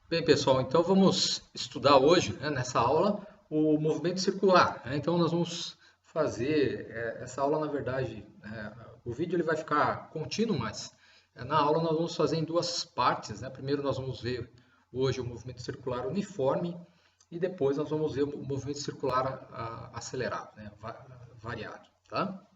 Bem, pessoal, então vamos estudar hoje, né, nessa aula, o movimento circular, né? Então nós vamos fazer essa aula, na verdade, o vídeo ele vai ficar contínuo, mas na aula nós vamos fazer em duas partes, né? Primeiro nós vamos ver hoje o movimento circular uniforme e depois nós vamos ver o movimento circular acelerado, né, variado, tá?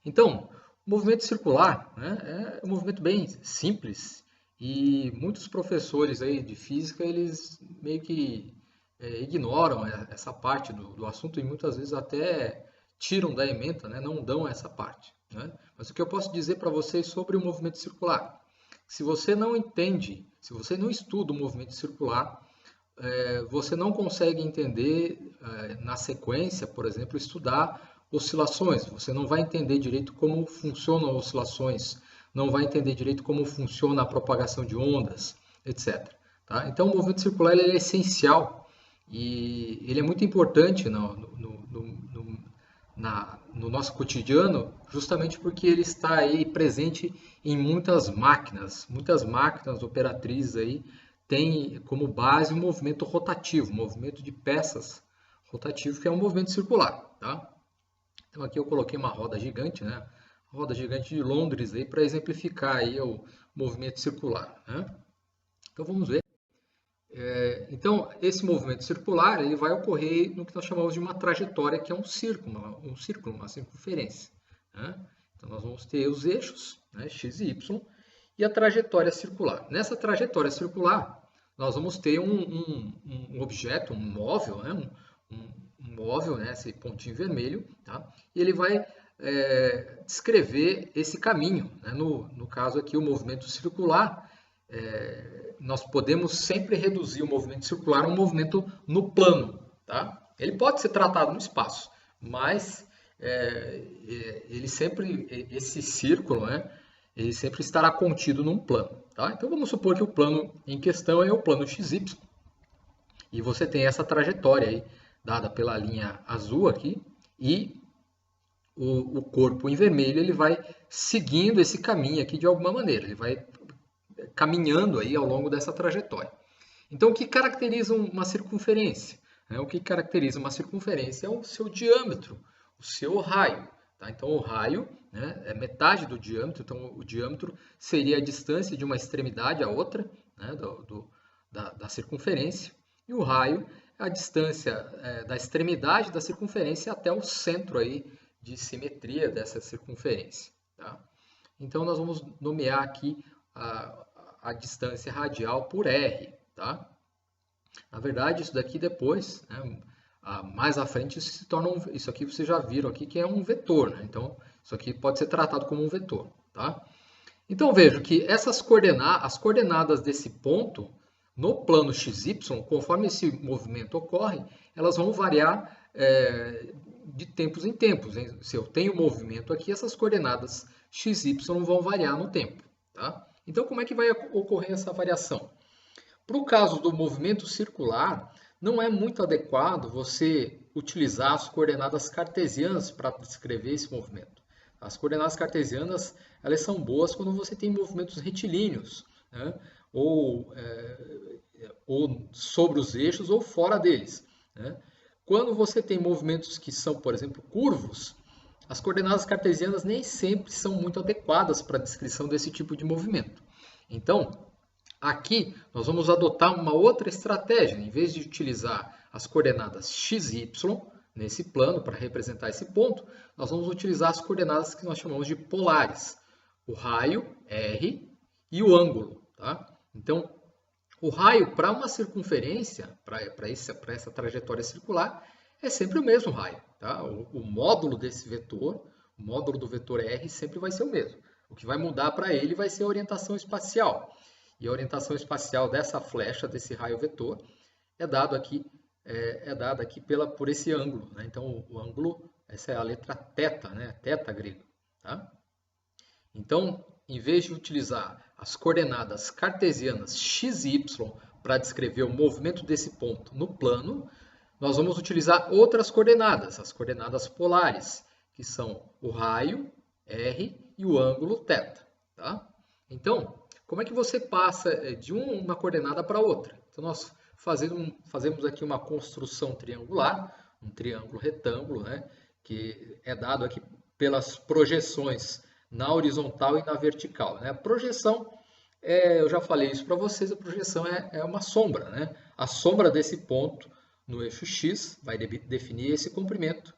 Então, o movimento circular, né, é um movimento bem simples e muitos professores aí de física eles meio que ignoram essa parte do assunto e muitas vezes até tiram da ementa, né, não dão essa parte, né? Mas o que eu posso dizer para vocês sobre o movimento circular? Se você não entende, se você não estuda o movimento circular, você não consegue entender na sequência, por exemplo, estudar oscilações. Você não vai entender direito como funcionam oscilações, não vai entender direito como funciona a propagação de ondas, etc. Tá? Então, o movimento circular ele é essencial e ele é muito importante no nosso cotidiano, justamente porque ele está aí presente em muitas máquinas operatrizes aí têm como base um movimento rotativo, um movimento de peças rotativo, que é um movimento circular, tá? Então aqui eu coloquei uma roda gigante, né? Roda gigante de Londres aí para exemplificar aí o movimento circular, né? Então vamos ver. Então, esse movimento circular ele vai ocorrer no que nós chamamos de uma trajetória, que é um círculo, uma circunferência, né? Então, nós vamos ter os eixos, né, x e y, e a trajetória circular. Nessa trajetória circular, nós vamos ter um objeto, um móvel, né, um móvel, né, esse pontinho vermelho, tá? E ele vai descrever esse caminho, né? No caso aqui, o movimento circular, nós podemos sempre reduzir o movimento circular a um movimento no plano, tá? Ele pode ser tratado no espaço, mas ele sempre, esse círculo, né, ele sempre estará contido num plano, tá? Então vamos supor que o plano em questão é o plano XY e você tem essa trajetória aí dada pela linha azul aqui e o corpo em vermelho ele vai seguindo esse caminho aqui de alguma maneira, ele vai caminhando aí ao longo dessa trajetória. Então, o que caracteriza uma circunferência? O que caracteriza uma circunferência é o seu diâmetro, o seu raio. Tá? Então, o raio, né, é metade do diâmetro, então o diâmetro seria a distância de uma extremidade à outra, né, da circunferência, e o raio é a distância da extremidade da circunferência até o centro aí de simetria dessa circunferência. Tá? Então, nós vamos nomear aqui a distância radial por r. Tá? Na verdade, isso daqui depois, né, mais à frente, isso se torna isso aqui vocês já viram aqui que é um vetor. Né? Então, isso aqui pode ser tratado como um vetor. Tá? Então, vejo que as coordenadas desse ponto, no plano xy, conforme esse movimento ocorre, elas vão variar de tempos em tempos. Hein? Se eu tenho movimento aqui, essas coordenadas xy vão variar no tempo. Tá? Então, como é que vai ocorrer essa variação? Para o caso do movimento circular, não é muito adequado você utilizar as coordenadas cartesianas para descrever esse movimento. As coordenadas cartesianas elas são boas quando você tem movimentos retilíneos, né? ou sobre os eixos ou fora deles. Né? Quando você tem movimentos que são, por exemplo, curvos, as coordenadas cartesianas nem sempre são muito adequadas para a descrição desse tipo de movimento. Então, aqui nós vamos adotar uma outra estratégia. Em vez de utilizar as coordenadas x e y nesse plano para representar esse ponto, nós vamos utilizar as coordenadas que nós chamamos de polares. O raio, r, e o ângulo. Tá? Então, o raio para uma circunferência, para essa trajetória circular, é sempre o mesmo raio. Tá? O módulo desse vetor, o módulo do vetor r, sempre vai ser o mesmo. O que vai mudar para ele vai ser a orientação espacial. E a orientação espacial dessa flecha, desse raio vetor, é dada aqui por esse ângulo. Né? Então, o ângulo, essa é a letra θ, né? Θ grego. Tá? Então, em vez de utilizar as coordenadas cartesianas x e y para descrever o movimento desse ponto no plano, nós vamos utilizar outras coordenadas, as coordenadas polares, que são o raio, r, e o ângulo θ. Tá? Então, como é que você passa de uma coordenada para outra? Então, nós fazemos aqui uma construção triangular, um triângulo retângulo, né? Que é dado aqui pelas projeções na horizontal e na vertical, né? A projeção, eu já falei isso para vocês, a projeção é uma sombra, né? A sombra desse ponto no eixo X vai definir esse comprimento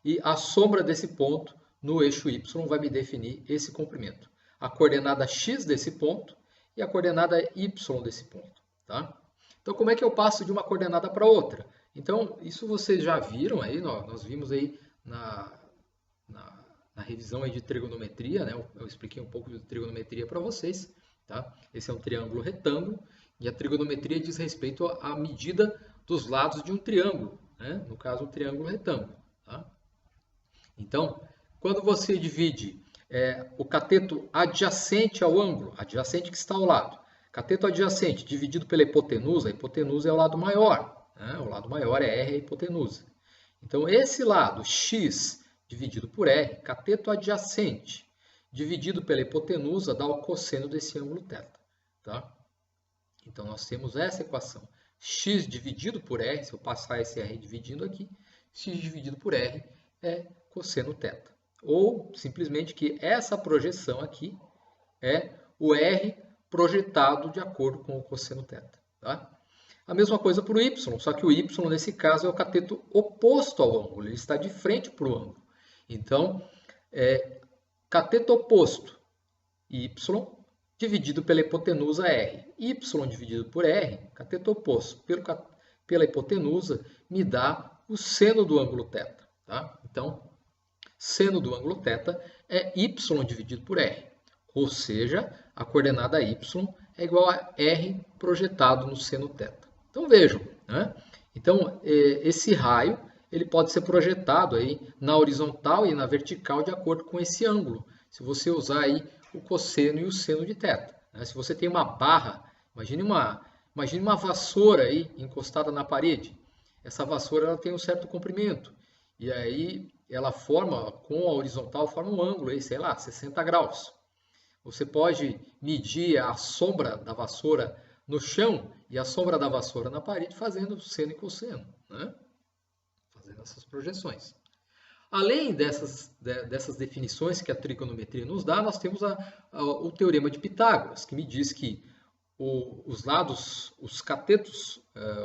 e a sombra desse ponto no eixo Y vai me definir esse comprimento. A coordenada X desse ponto e a coordenada Y desse ponto, tá? Então, como é que eu passo de uma coordenada para outra? Então, isso vocês já viram aí, nós vimos aí na revisão aí de trigonometria, né? Eu expliquei um pouco de trigonometria para vocês, tá? Esse é um triângulo retângulo e a trigonometria diz respeito à medida dos lados de um triângulo, né? No caso, um triângulo retângulo, tá? Então, quando você divide o cateto adjacente ao ângulo, adjacente que está ao lado, cateto adjacente dividido pela hipotenusa, a hipotenusa é o lado maior, né? O lado maior é R, a hipotenusa. Então, esse lado x dividido por R, cateto adjacente, dividido pela hipotenusa, dá o cosseno desse ângulo θ. Tá? Então, nós temos essa equação. X dividido por R, se eu passar esse R dividindo aqui, x dividido por R é cosseno θ. Ou, simplesmente, que essa projeção aqui é o R projetado de acordo com o cosseno θ. Tá? A mesma coisa para o Y, só que o Y, nesse caso, é o cateto oposto ao ângulo. Ele está de frente para o ângulo. Então, cateto oposto, Y, dividido pela hipotenusa R. Y dividido por R, cateto oposto pela hipotenusa, me dá o seno do ângulo θ. Tá? Então, seno do ângulo θ é Y dividido por R. Ou seja, a coordenada Y é igual a R projetado no seno θ. Então, vejam, né? Então, esse raio ele pode ser projetado aí na horizontal e na vertical de acordo com esse ângulo. Se você usar aí o cosseno e o seno de θ. Né? Se você tem uma barra, imagine uma vassoura aí encostada na parede. Essa vassoura ela tem um certo comprimento. E aí ela forma, com a horizontal, forma um ângulo aí, sei lá, 60 graus. Você pode medir a sombra da vassoura no chão e a sombra da vassoura na parede fazendo seno e cosseno, né? Fazendo essas projeções. Além dessas definições que a trigonometria nos dá, nós temos o teorema de Pitágoras, que me diz que os lados, os catetos,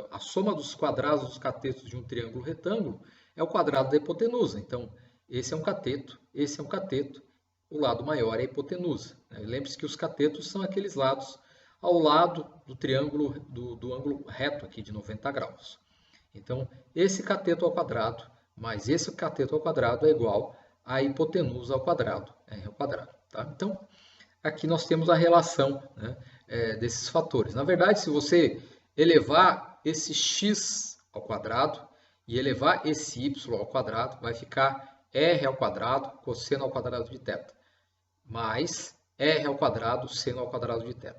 a soma dos quadrados dos catetos de um triângulo retângulo é o quadrado da hipotenusa. Então, esse é um cateto, esse é um cateto, o lado maior é a hipotenusa. Lembre-se que os catetos são aqueles lados ao lado do triângulo, do ângulo reto aqui de 90 graus. Então, esse cateto ao quadrado mais esse cateto ao quadrado é igual à hipotenusa ao quadrado, R ao quadrado. Tá? Então, aqui nós temos a relação, né, desses fatores. Na verdade, se você elevar esse x ao quadrado e elevar esse y ao quadrado, vai ficar R ao quadrado, cosseno ao quadrado de θ, mais R ao quadrado, seno ao quadrado de θ.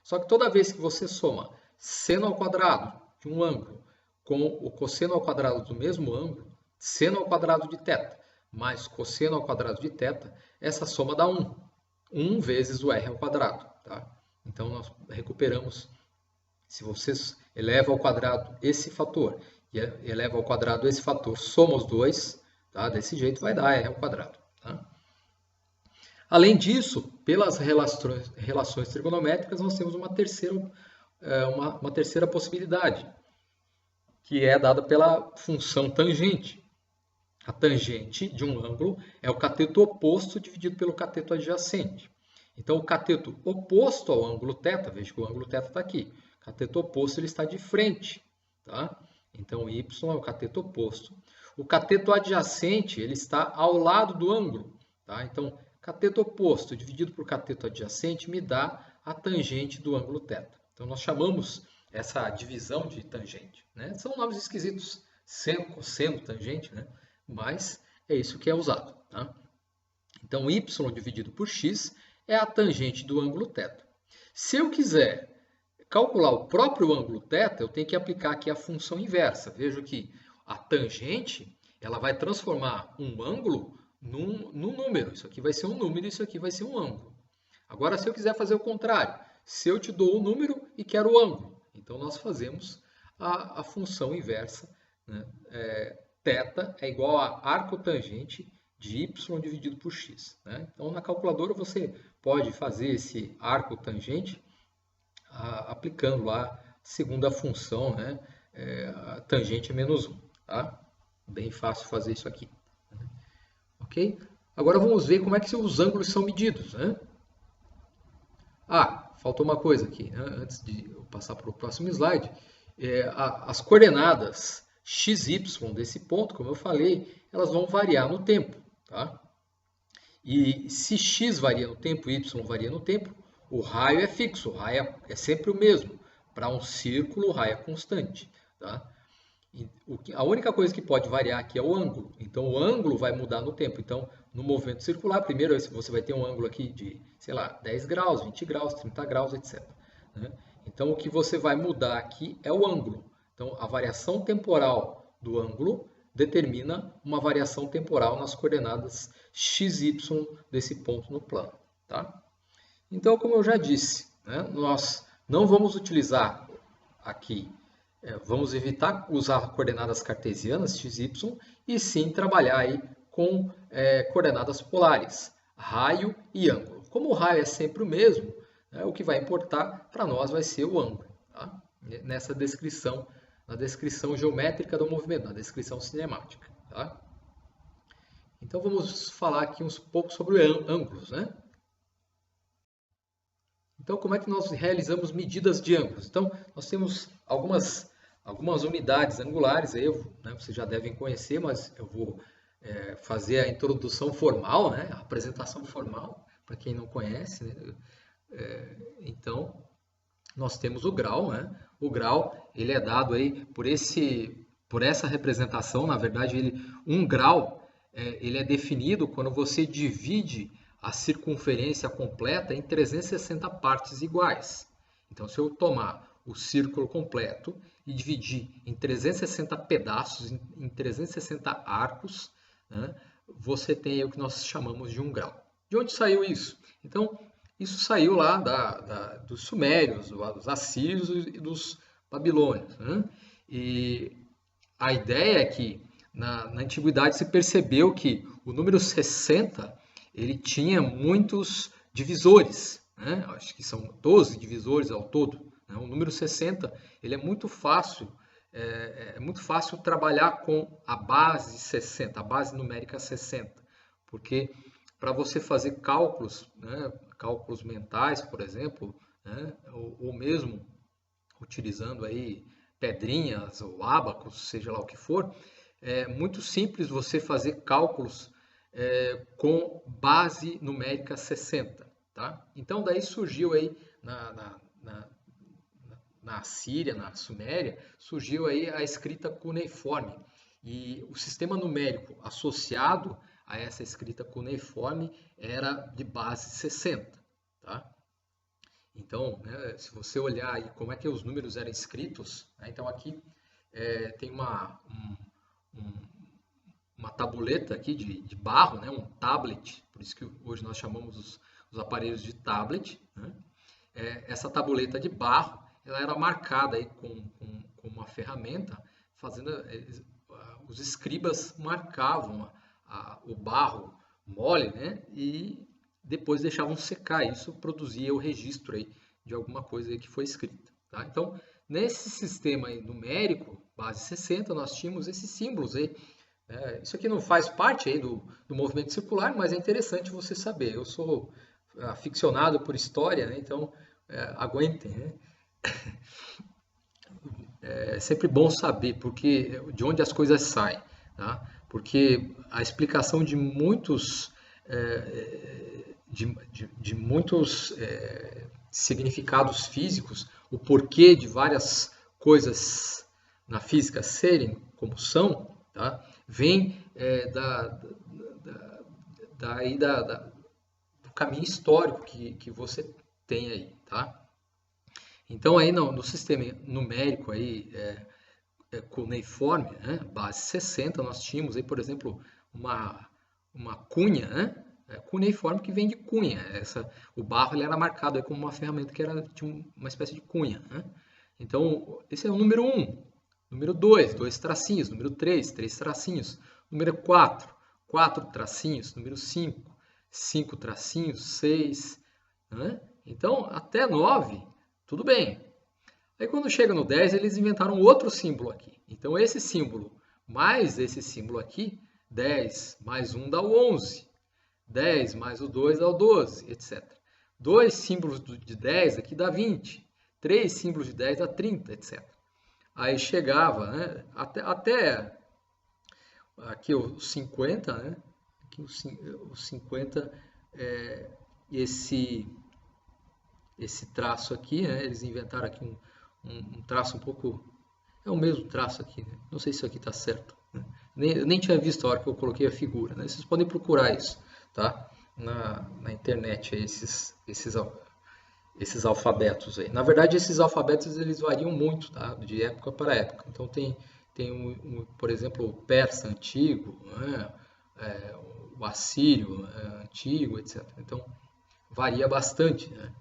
Só que toda vez que você soma seno ao quadrado de um ângulo com o cosseno ao quadrado do mesmo ângulo, seno ao quadrado de θ mais cosseno ao quadrado de θ, essa soma dá 1. 1 vezes o R ao quadrado. Tá? Então, nós recuperamos, se você eleva ao quadrado esse fator e eleva ao quadrado esse fator, soma os dois, tá? Desse jeito vai dar R ao quadrado. Tá? Além disso, pelas relações trigonométricas, nós temos uma terceira possibilidade, que é dada pela função tangente. A tangente de um ângulo é o cateto oposto dividido pelo cateto adjacente. Então, o cateto oposto ao ângulo θ, veja que o ângulo θ está aqui. O cateto oposto ele está de frente. Tá? Então, y é o cateto oposto. O cateto adjacente ele está ao lado do ângulo. Tá? Então, cateto oposto dividido por cateto adjacente me dá a tangente do ângulo θ. Então, nós chamamos essa divisão de tangente. Né? São nomes esquisitos, seno, cosseno, tangente, né? Mas é isso que é usado. Tá? Então, y dividido por x é a tangente do ângulo θ. Se eu quiser calcular o próprio ângulo θ, eu tenho que aplicar aqui a função inversa. Veja que a tangente ela vai transformar um ângulo num número. Isso aqui vai ser um número, isso aqui vai ser um ângulo. Agora, se eu quiser fazer o contrário, se eu te dou o número e quero o ângulo. Então, nós fazemos a função inversa, né? Θ é igual a arco tangente de y dividido por x. Né? Então, na calculadora, você pode fazer esse arco tangente aplicando lá a segunda função, né? A tangente é menos 1. Tá? Bem fácil fazer isso aqui. Ok? Agora vamos ver como é que os ângulos são medidos. Né? Faltou uma coisa aqui, né? Antes de eu passar para o próximo slide. As coordenadas x, y desse ponto, como eu falei, elas vão variar no tempo. Tá? E se x varia no tempo, y varia no tempo, o raio é fixo, o raio é sempre o mesmo. Para um círculo, o raio é constante. Tá? A única coisa que pode variar aqui é o ângulo. Então, o ângulo vai mudar no tempo. Então, no movimento circular, primeiro você vai ter um ângulo aqui de, sei lá, 10 graus, 20 graus, 30 graus, etc. Né? Então, o que você vai mudar aqui é o ângulo. Então, a variação temporal do ângulo determina uma variação temporal nas coordenadas x, y desse ponto no plano. Tá? Então, como eu já disse, né, nós não vamos utilizar aqui, vamos evitar usar coordenadas cartesianas, x, y, e sim trabalhar aí com coordenadas polares, raio e ângulo. Como o raio é sempre o mesmo, né, o que vai importar para nós vai ser o ângulo. Tá? Nessa descrição, na descrição geométrica do movimento, na descrição cinemática. Tá? Então vamos falar aqui um pouco sobre ângulos. Né? Então, como é que nós realizamos medidas de ângulos? Então, nós temos algumas unidades angulares, aí vocês já devem conhecer, mas eu vou fazer a introdução formal, né? A apresentação formal, para quem não conhece. Né? Então, nós temos o grau. Né? O grau ele é dado aí por essa representação. Na verdade, um grau ele é definido quando você divide a circunferência completa em 360 partes iguais. Então, se eu tomar o círculo completo e dividir em 360 pedaços, em 360 arcos, né, você tem aí o que nós chamamos de um grau. De onde saiu isso? Então, isso saiu lá dos sumérios, dos assírios e dos babilônios. Né? E a ideia é que na antiguidade se percebeu que o número 60 ele tinha muitos divisores, né? Acho que são 12 divisores ao todo. Né? O número 60 ele é muito fácil trabalhar com a base 60, a base numérica 60, porque para você fazer cálculos, né? Cálculos mentais, por exemplo, né? ou mesmo utilizando aí pedrinhas ou ábacos, seja lá o que for, é muito simples você fazer cálculos com base numérica 60. Tá? Então, daí surgiu aí na Síria, na Suméria, surgiu aí a escrita cuneiforme. E o sistema numérico associado a essa escrita cuneiforme era de base 60. Tá? Então, né, se você olhar aí como é que os números eram escritos, né, então aqui tem uma tabuleta aqui de barro, né, um tablet, por isso que hoje nós chamamos os aparelhos de tablet. Né? Essa tabuleta de barro, ela era marcada aí com uma ferramenta, os escribas marcavam o barro mole, né, e depois deixavam secar. Isso produzia o registro aí de alguma coisa aí que foi escrita. Tá? Então, nesse sistema aí numérico, base 60, nós tínhamos esses símbolos aí. Isso aqui não faz parte aí do movimento circular, mas é interessante você saber. Eu sou aficionado por história, né? Então aguentem. Né? É sempre bom saber de onde as coisas saem. Tá? Porque a explicação de muitos significados físicos, o porquê de várias coisas na física serem como são, tá? Vem do caminho histórico que você tem aí, tá? Então aí no sistema numérico aí cuneiforme, né, base 60, nós tínhamos aí, por exemplo, uma cunha, né, Cuneiforme que vem de cunha. O barro ele era marcado aí como uma ferramenta que tinha uma espécie de cunha, né? Então, esse é o número 1. Número 2, 2 tracinhos. Número 3, 3 tracinhos. Número 4, 4 tracinhos. Número 5, 5 tracinhos. 6, né? Então, até 9, tudo bem. Aí quando chega no 10, eles inventaram outro símbolo aqui. Então, esse símbolo mais esse símbolo aqui, 10 mais 1 dá o 11. 10 mais o 2 dá o 12, etc. 2 símbolos de 10 aqui dá 20. 3 símbolos de 10 dá 30, etc. Aí chegava, né, até aqui o 50, né? Aqui o 50, esse traço aqui, né, eles inventaram aqui um traço um pouco... É o mesmo traço aqui, né? Não sei se isso aqui está certo, né? Nem tinha visto a hora que eu coloquei a figura, né? Vocês podem procurar isso, tá? Na internet, esses alfabetos aí. Na verdade, esses alfabetos eles variam muito, tá? De época para época. Então tem por exemplo, o persa antigo, né? O assírio antigo, etc. Então varia bastante, né?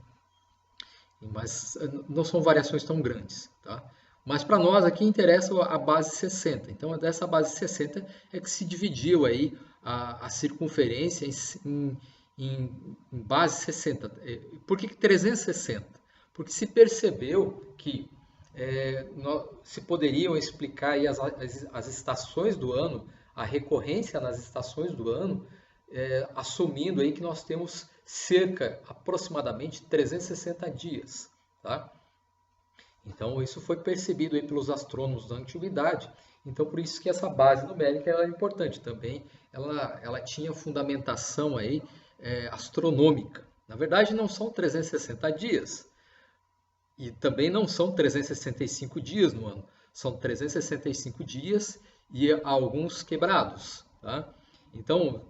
Mas não são variações tão grandes, tá? Mas para nós aqui interessa a base 60. Então, dessa base 60 é que se dividiu aí a circunferência em base 60. Por que 360? Porque se percebeu que se poderiam explicar aí as estações do ano, a recorrência nas estações do ano, assumindo aí que nós temos aproximadamente 360 dias, tá? Então, isso foi percebido aí pelos astrônomos da antiguidade. Então, por isso que essa base numérica é importante também. Ela tinha fundamentação aí, astronômica. Na verdade, não são 360 dias. E também não são 365 dias no ano. São 365 dias e alguns quebrados, tá? Então,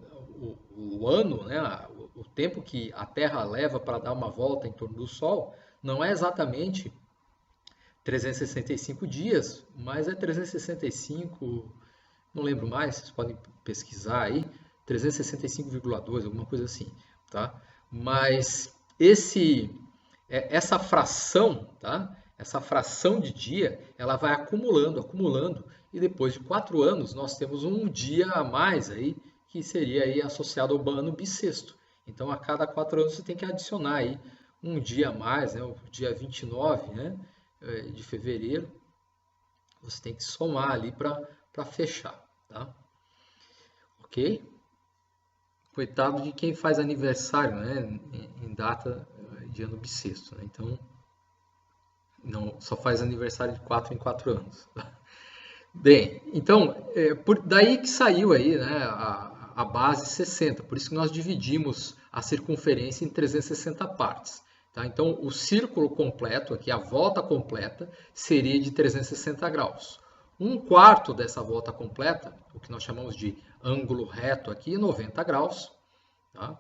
o ano, né, o tempo que a Terra leva para dar uma volta em torno do Sol, não é exatamente 365 dias, mas é 365, não lembro mais, vocês podem pesquisar aí, 365,2, alguma coisa assim, tá? Mas essa fração, tá? Essa fração de dia, ela vai acumulando, e depois de 4 anos nós temos um dia a mais aí, que seria aí associado ao ano bissexto. Então, a cada 4 anos você tem que adicionar aí um dia a mais, né? O dia 29, né? De fevereiro, você tem que somar ali para fechar, tá? Ok? Coitado de quem faz aniversário, né? Em data de ano bissexto, né? Então, não, só faz aniversário de 4 em 4 anos. Bem, então, daí que saiu aí, né, a base 60, por isso que nós dividimos a circunferência em 360 partes. Tá? Então, o círculo completo, aqui a volta completa, seria de 360 graus. 1/4 dessa volta completa, o que nós chamamos de ângulo reto aqui, 90 graus. Tá?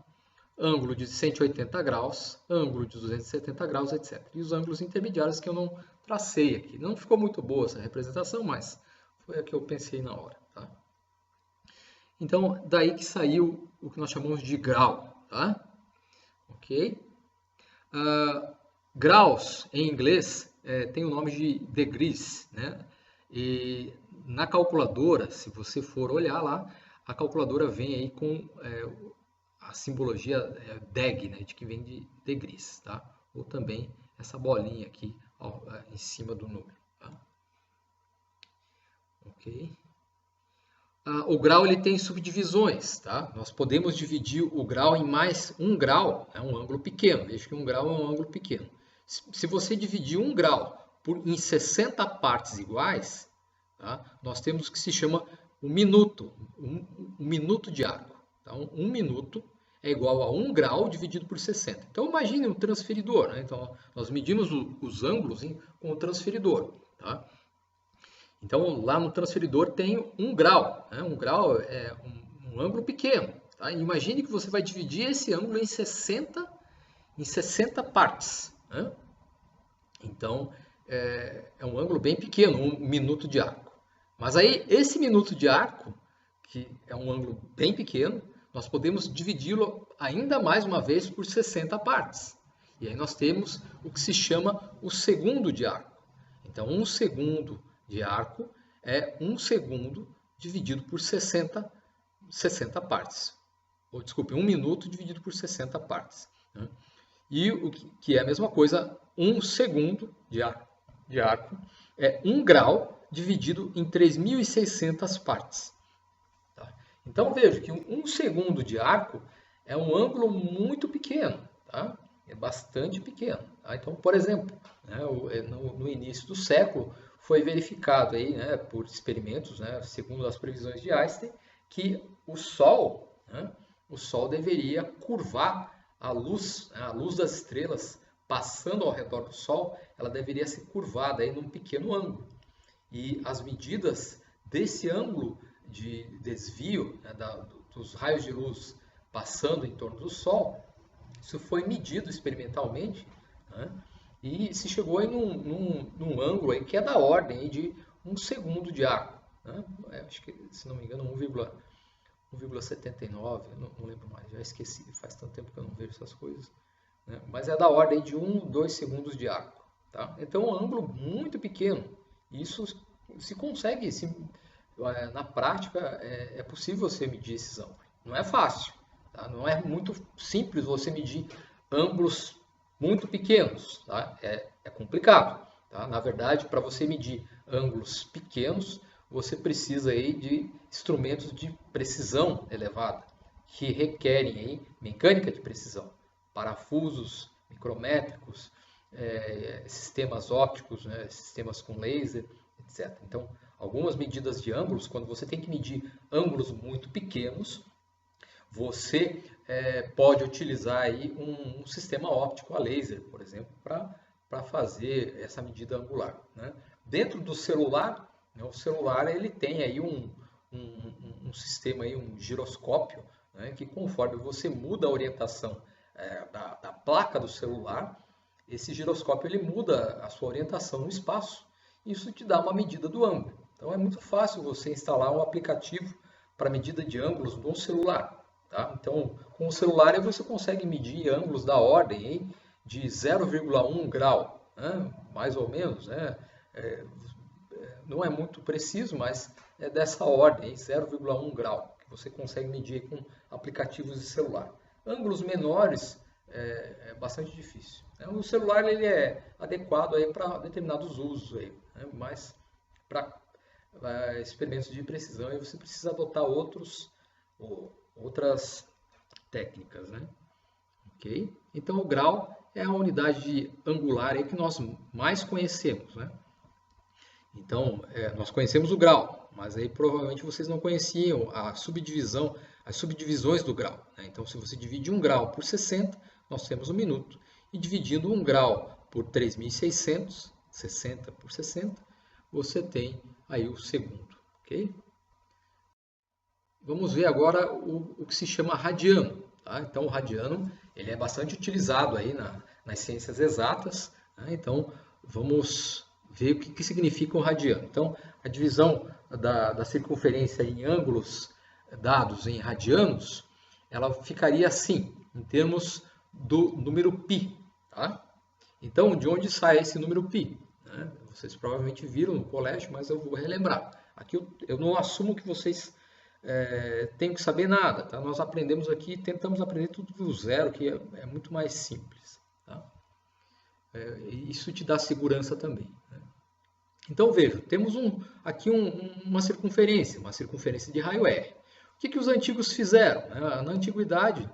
Ângulo de 180 graus, ângulo de 270 graus, etc. E os ângulos intermediários que eu não tracei aqui. Não ficou muito boa essa representação, mas foi a que eu pensei na hora. Tá? Então, daí que saiu o que nós chamamos de grau. Tá? Ok? Graus, em inglês, tem o nome de degrees, né? E na calculadora, se você for olhar lá, a calculadora vem aí com a simbologia deg, né? De que vem de degrees, tá? Ou também essa bolinha aqui em cima do número. Tá? Ok? O grau ele tem subdivisões, tá? Nós podemos dividir o grau em mais um grau, é um ângulo pequeno. Veja que um grau é um ângulo pequeno. Se você dividir um grau em 60 partes iguais, tá? Nós temos o que se chama um minuto, um minuto de arco. Então, um minuto é igual a 1 grau dividido por 60. Então, imagine um transferidor, né? Então, nós medimos os ângulos com o transferidor, tá? Então, lá no transferidor tem 1 grau. Né? 1 grau é um ângulo pequeno. Tá? Imagine que você vai dividir esse ângulo em 60 partes. Né? Então, é um ângulo bem pequeno, 1 minuto de arco. Mas aí, esse minuto de arco, que é um ângulo bem pequeno, nós podemos dividi-lo ainda mais uma vez por 60 partes. E aí nós temos o que se chama o segundo de arco. Então, 1 segundo de arco é 1 segundo dividido por 60 partes. Ou, desculpe, 1 minuto dividido por 60 partes. Né? E o que é a mesma coisa, 1 segundo de arco é 1 grau dividido em 3.600 partes. Tá? Então, veja que 1 segundo de arco é um ângulo muito pequeno. Tá? É bastante pequeno. Tá? Então, por exemplo, né, no início do século, foi verificado aí, né, por experimentos, né, segundo as previsões de Einstein, que o Sol deveria curvar a luz das estrelas passando ao redor do Sol, ela deveria ser curvada aí num pequeno ângulo. E as medidas desse ângulo de desvio, né, dos raios de luz passando em torno do Sol, isso foi medido experimentalmente, né, e se chegou aí num ângulo aí que é da ordem aí de 1 segundo de arco. Né? Acho que, se não me engano, 1,79, não lembro mais, já esqueci, faz tanto tempo que eu não vejo essas coisas. Né? Mas é da ordem de 1, 2 segundos de arco. Tá? Então é um ângulo muito pequeno. Isso se consegue, na prática, é possível você medir esses ângulos. Não é fácil, tá? Não é muito simples você medir ângulos muito pequenos. Tá? É complicado. Tá? Na verdade, para você medir ângulos pequenos, você precisa aí de instrumentos de precisão elevada, que requerem aí mecânica de precisão, parafusos micrométricos, sistemas ópticos, né, sistemas com laser, etc. Então, algumas medidas de ângulos, quando você tem que medir ângulos muito pequenos, você pode utilizar aí um sistema óptico a laser, por exemplo, para fazer essa medida angular. Né? Dentro do celular, né, o celular ele tem aí um sistema, aí, um giroscópio, né, que conforme você muda a orientação da placa do celular, esse giroscópio ele muda a sua orientação no espaço. Isso te dá uma medida do ângulo. Então é muito fácil você instalar um aplicativo para medida de ângulos no celular. Tá? Então, com o celular você consegue medir ângulos da ordem hein, de 0,1 grau, né? Mais ou menos. Né? Não é muito preciso, mas é dessa ordem, 0,1 grau, que você consegue medir com aplicativos de celular. Ângulos menores é bastante difícil. O celular ele é adequado para determinados usos, aí, né? Mas para experimentos de precisão aí você precisa adotar outras técnicas. Né? Okay? Então o grau é a unidade angular aí que nós mais conhecemos. Né? Então, nós conhecemos o grau, mas aí provavelmente vocês não conheciam as subdivisões do grau. Né? Então, se você divide 1 grau por 60, nós temos 1 minuto. E dividindo 1 grau por 3.600, 60 por 60, você tem aí o segundo. Okay? Vamos ver agora o que se chama radiano. Tá? Então, o radiano ele é bastante utilizado aí nas ciências exatas. Né? Então, vamos ver o que significa um radiano. Então, a divisão da circunferência em ângulos dados em radianos, ela ficaria assim, em termos do número π. Tá? Então, de onde sai esse número π? Né? Vocês provavelmente viram no colégio, mas eu vou relembrar. Aqui eu não assumo que vocês tenham que saber nada. Tá? Nós aprendemos aqui, tentamos aprender tudo do zero, que é muito mais simples. Tá? Isso te dá segurança também. Né? Então, veja, temos aqui uma circunferência de raio R. O que os antigos fizeram? Na antiguidade,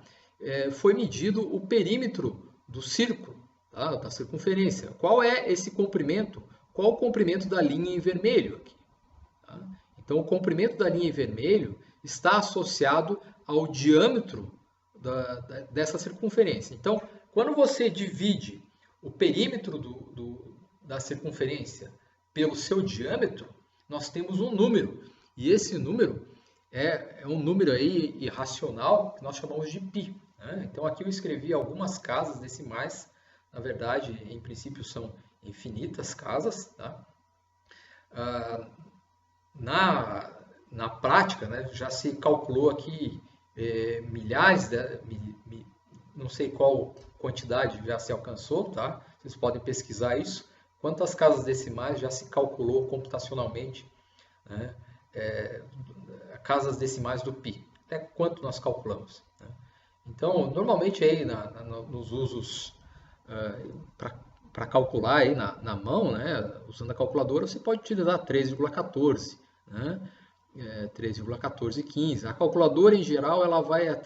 foi medido o perímetro do círculo, tá? Da circunferência. Qual é esse comprimento? Qual o comprimento da linha em vermelho aqui? Tá? Então, o comprimento da linha em vermelho está associado ao diâmetro dessa circunferência. Então, quando você divide o perímetro da circunferência pelo seu diâmetro, nós temos um número. E esse número é um número aí irracional que nós chamamos de π. Né? Então, aqui eu escrevi algumas casas decimais. Na verdade, em princípio, são infinitas casas. Tá? Na prática, né, já se calculou aqui milhares, não sei qual quantidade já se alcançou, tá? Vocês podem pesquisar isso. Quantas casas decimais já se calculou computacionalmente, né? Casas decimais do π. Até quanto nós calculamos, né? Então, normalmente aí nos usos para calcular aí na mão, né, usando a calculadora, você pode utilizar 3,14, né, 3,1415. A calculadora em geral, ela vai a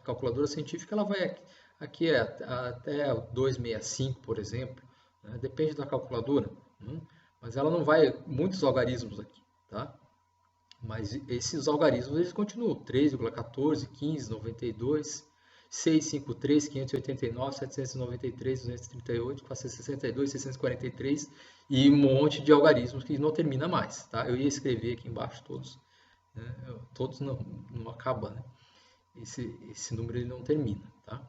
calculadora científica, ela vai aqui até 265, por exemplo, né, depende da calculadora, né, mas ela não vai muitos algarismos aqui, tá? Mas esses algarismos eles continuam: 3,14, 15, 92, 653, 589, 793, 238, 462, 643 e um monte de algarismos que não termina mais, tá? Eu ia escrever aqui embaixo todos, né? Todos não acaba, né? Esse número ele não termina, tá?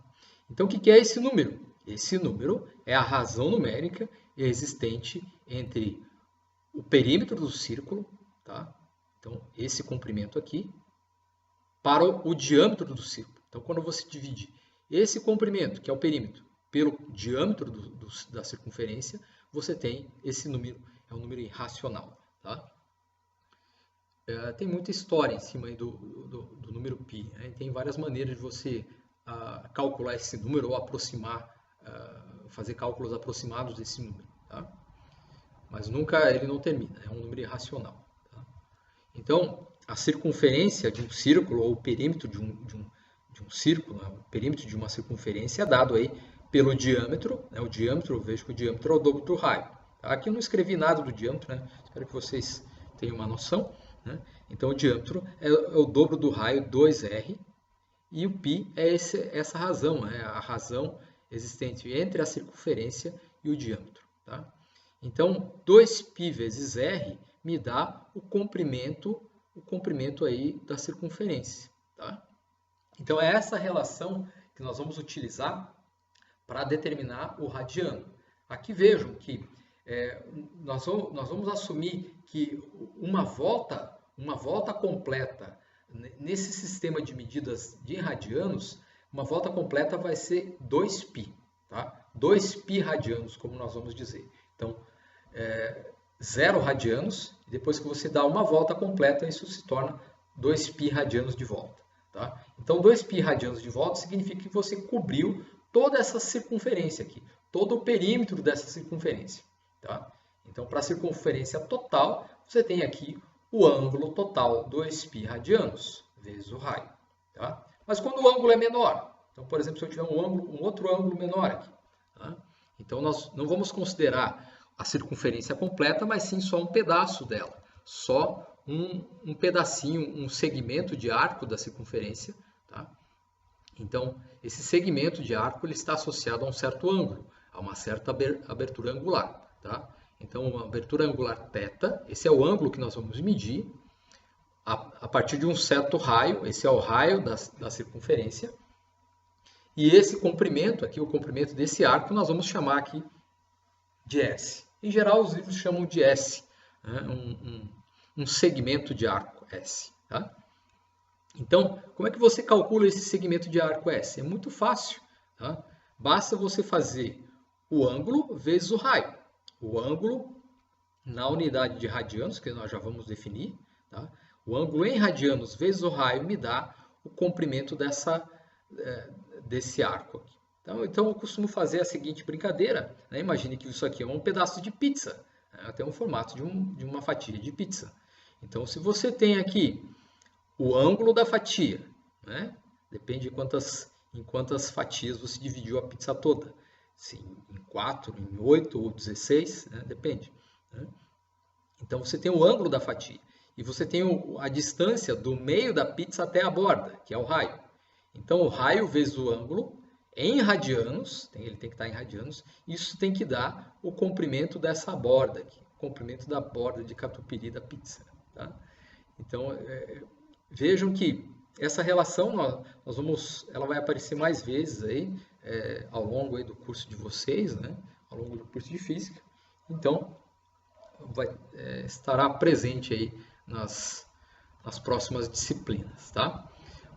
Então o que é esse número? Esse número é a razão numérica existente entre o perímetro do círculo, tá? Então, esse comprimento aqui, para o diâmetro do círculo. Então, quando você divide esse comprimento, que é o perímetro, pelo diâmetro da circunferência, você tem esse número, é um número irracional, tá? Tem muita história em cima aí do número π, né? Tem várias maneiras de você calcular esse número ou aproximar, fazer cálculos aproximados desse número, tá? Mas nunca ele não termina, é um número irracional. Então, a circunferência de um círculo ou o perímetro de um círculo, né, o perímetro de uma circunferência é dado aí pelo diâmetro, né, o diâmetro, eu vejo que o diâmetro é o dobro do raio. Tá? Aqui eu não escrevi nada do diâmetro, né? Espero que vocês tenham uma noção, né? Então, o diâmetro é o dobro do raio 2r e o π é essa razão, né? A razão existente entre a circunferência e o diâmetro. Tá? Então, 2π vezes r me dá o comprimento aí da circunferência, tá? Então, é essa relação que nós vamos utilizar para determinar o radiano. Aqui vejam que nós vamos assumir que uma volta completa nesse sistema de medidas de radianos, uma volta completa vai ser 2π, tá? 2π radianos, como nós vamos dizer. Então, 0 radianos, e depois que você dá uma volta completa, isso se torna 2π radianos de volta. Tá? Então, 2π radianos de volta significa que você cobriu toda essa circunferência aqui, todo o perímetro dessa circunferência. Tá? Então, para a circunferência total, você tem aqui o ângulo total, 2π radianos, vezes o raio. Tá? Mas quando o ângulo é menor, então, por exemplo, se eu tiver um outro ângulo menor aqui, tá? Então nós não vamos considerar a circunferência completa, mas sim só um pedaço dela, só um pedacinho, um segmento de arco da circunferência, tá? Então, esse segmento de arco ele está associado a um certo ângulo, a uma certa abertura angular, tá? Então, uma abertura angular θ, esse é o ângulo que nós vamos medir a partir de um certo raio, esse é o raio da circunferência, e esse comprimento aqui, o comprimento desse arco, nós vamos chamar aqui de S. Em geral, os livros chamam de S, né? Um segmento de arco S. Tá? Então, como é que você calcula esse segmento de arco S? É muito fácil. Tá? Basta você fazer o ângulo vezes o raio. O ângulo na unidade de radianos, que nós já vamos definir. Tá? O ângulo em radianos vezes o raio me dá o comprimento desse arco aqui. Então, eu costumo fazer a seguinte brincadeira, né? Imagine que isso aqui é um pedaço de pizza, né? Tem um formato de uma fatia de pizza. Então, se você tem aqui o ângulo da fatia, né? Depende em quantas fatias você dividiu a pizza toda. Se em 4, em 8 ou 16, né? Depende. Né? Então, você tem o ângulo da fatia. E você tem a distância do meio da pizza até a borda, que é o raio. Então, o raio vezes o ângulo em radianos, ele tem que estar em radianos, isso tem que dar o comprimento dessa borda aqui, o comprimento da borda de catupiry da pizza. Tá? Então, vejam que essa relação ela vai aparecer mais vezes aí, ao longo aí do curso de vocês, né? Ao longo do curso de Física. Então, estará presente aí nas próximas disciplinas. Tá?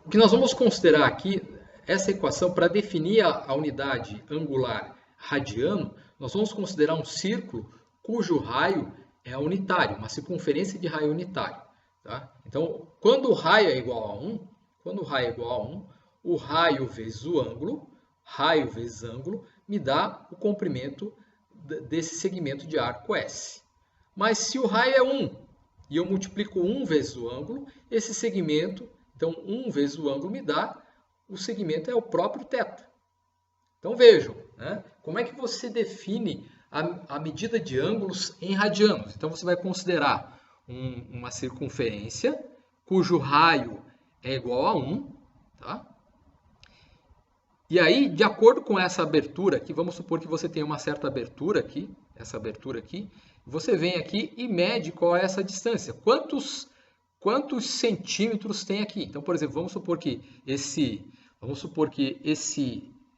O que nós vamos considerar aqui, essa equação, para definir a unidade angular radiano, nós vamos considerar um círculo cujo raio é unitário, uma circunferência de raio unitário. Tá? Então, quando o raio é igual a 1, o raio vezes o ângulo, raio vezes ângulo, me dá o comprimento desse segmento de arco S. Mas se o raio é 1 e eu multiplico 1 vezes o ângulo, esse segmento, então 1 vezes o ângulo me dá, o segmento é o próprio θ. Então vejam, né? Como é que você define a medida de ângulos em radianos. Então você vai considerar uma circunferência cujo raio é igual a 1, tá? E aí, de acordo com essa abertura aqui, vamos supor que você tem uma certa abertura aqui, essa abertura aqui, você vem aqui e mede qual é essa distância. Quantos centímetros tem aqui? Então, por exemplo, vamos supor que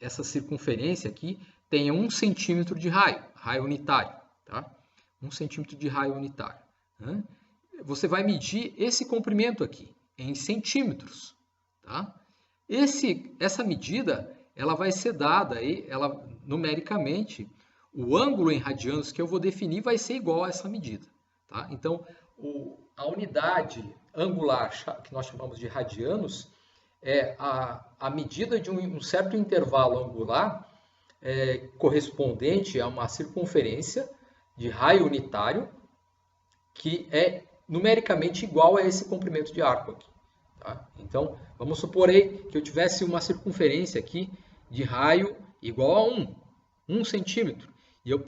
essa circunferência aqui tenha 1 centímetro de raio unitário, tá? 1 centímetro de raio unitário. Né? Você vai medir esse comprimento aqui em centímetros, tá? Essa medida, ela vai ser dada aí, numericamente, o ângulo em radianos que eu vou definir vai ser igual a essa medida, tá? Então, a unidade angular, que nós chamamos de radianos, é a medida de um certo intervalo angular correspondente a uma circunferência de raio unitário que é numericamente igual a esse comprimento de arco aqui. Tá? Então, vamos supor aí que eu tivesse uma circunferência aqui de raio igual a 1 centímetro, e eu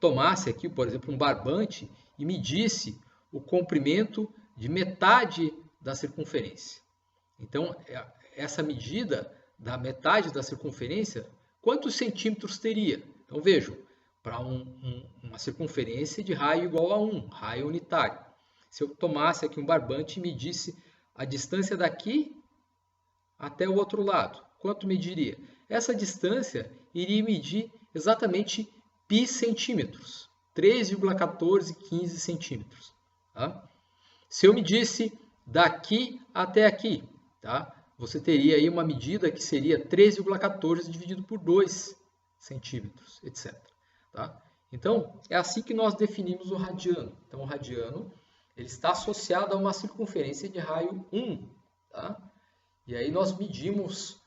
tomasse aqui, por exemplo, um barbante e medisse o comprimento de metade da circunferência. Então, essa medida da metade da circunferência, quantos centímetros teria? Então, vejam, para uma circunferência de raio igual a 1, raio unitário. Se eu tomasse aqui um barbante e medisse a distância daqui até o outro lado, quanto mediria? Essa distância iria medir exatamente π centímetros, 3,1415 centímetros. Tá? Se eu medisse daqui até aqui, tá? Você teria aí uma medida que seria 13,14 dividido por 2 centímetros, etc. Tá? Então, é assim que nós definimos o radiano. Então, o radiano ele está associado a uma circunferência de raio 1. Tá? E aí nós medimos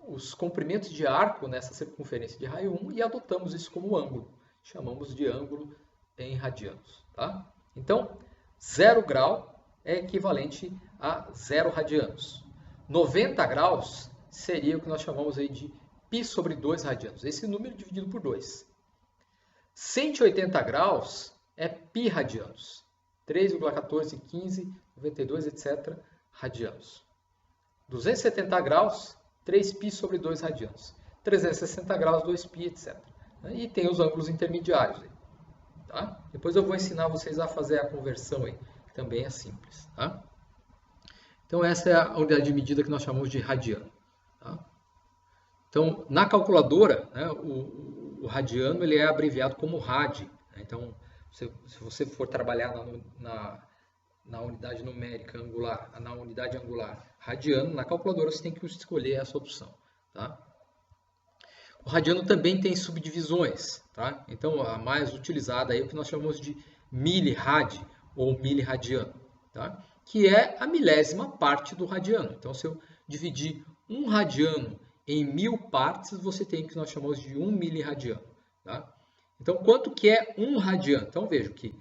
os comprimentos de arco nessa circunferência de raio 1 e adotamos isso como ângulo. Chamamos de ângulo em radianos. Tá? Então, 0 grau é equivalente a 0 radianos. 90 graus seria o que nós chamamos aí de π sobre 2 radianos. Esse número dividido por 2. 180 graus é π radianos. 3,1415, 92, etc. radianos. 270 graus, 3π sobre 2 radianos. 360 graus, 2π, etc. E tem os ângulos intermediários. Aí, tá? Depois eu vou ensinar vocês a fazer a conversão aí, que também é simples. Tá? Então, essa é a unidade de medida que nós chamamos de radiano. Tá? Então, na calculadora, né, o radiano ele é abreviado como rad. Né? Então, se você for trabalhar na unidade numérica angular, na unidade angular radiano, na calculadora você tem que escolher essa opção. Tá? O radiano também tem subdivisões. Tá? Então, a mais utilizada aí é o que nós chamamos de milirad ou miliradiano, tá? Que é a milésima parte do radiano. Então, se eu dividir um radiano em 1000 partes, você tem o que nós chamamos de 1 miliradiano. Tá? Então, quanto que é 1 radiano? Então, vejo que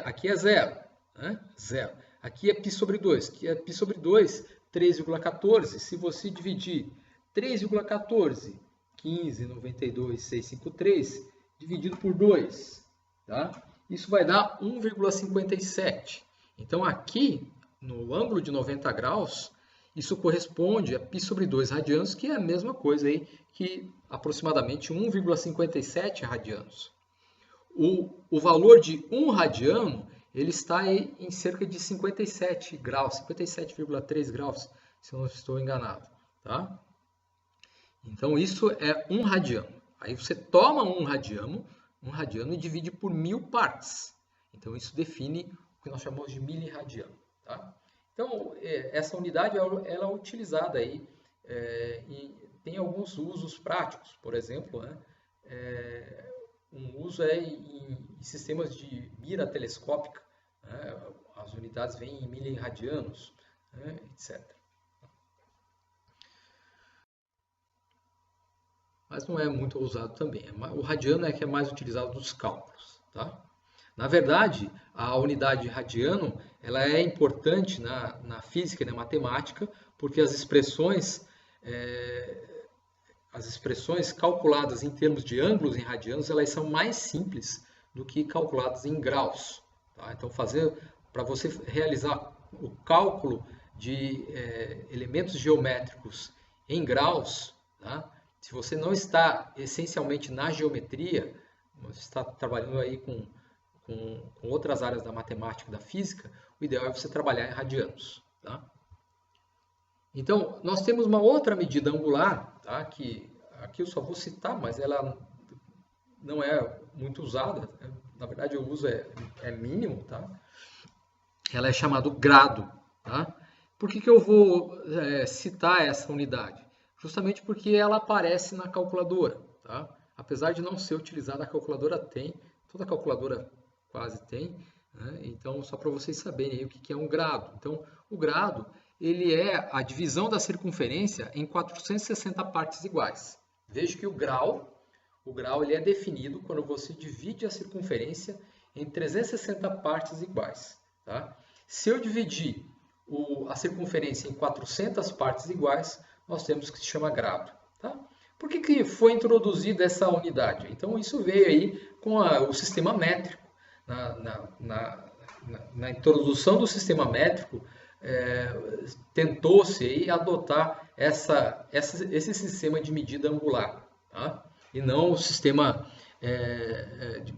aqui é 0. Né? 0. Aqui é π sobre 2. Aqui é π sobre 2, 3,14. Se você dividir 3,14, 15, 92, 653, dividido por 2, tá? Isso vai dar 1,57. Então, aqui, no ângulo de 90 graus, isso corresponde a π sobre 2 radianos, que é a mesma coisa aí que aproximadamente 1,57 radianos. O valor de 1 radiano, ele está aí em cerca de 57 graus, 57,3 graus, se eu não estou enganado. Tá? Então, isso é 1 radiano. Aí você toma 1 radiano e divide por 1000 partes. Então, isso define o que nós chamamos de miliradiano. Tá? Então, essa unidade ela é utilizada aí, tem alguns usos práticos, por exemplo, né? Um uso é em sistemas de mira telescópica, né? As unidades vêm em milha-radianos, né? etc. Mas não é muito usado também. O radiano é que é mais utilizado nos cálculos, tá? Na verdade, a unidade radiano ela é importante na física e na matemática, porque as expressões calculadas em termos de ângulos em radianos, elas são mais simples do que calculadas em graus. Tá? Então, para você realizar o cálculo de elementos geométricos em graus, tá? Se você não está essencialmente na geometria, você está trabalhando aí com outras áreas da matemática e da física, o ideal é você trabalhar em radianos. Tá? Então, nós temos uma outra medida angular, tá? Que aqui eu só vou citar, mas ela não é muito usada. Na verdade, o uso é mínimo. Tá? Ela é chamada grado. Tá? Por que eu vou citar essa unidade? Justamente porque ela aparece na calculadora. Tá? Apesar de não ser utilizada, a calculadora tem, toda calculadora quase tem, né? Então, só para vocês saberem aí o que é um grado. Então, o grado ele é a divisão da circunferência em 460 partes iguais. Veja que o grau ele é definido quando você divide a circunferência em 360 partes iguais. Tá? Se eu dividir a circunferência em 400 partes iguais, nós temos o que se chama grado. Tá? Por que foi introduzida essa unidade? Então, isso veio aí com o sistema métrico. Na introdução do sistema métrico, tentou-se adotar esse sistema de medida angular, tá? E não o sistema de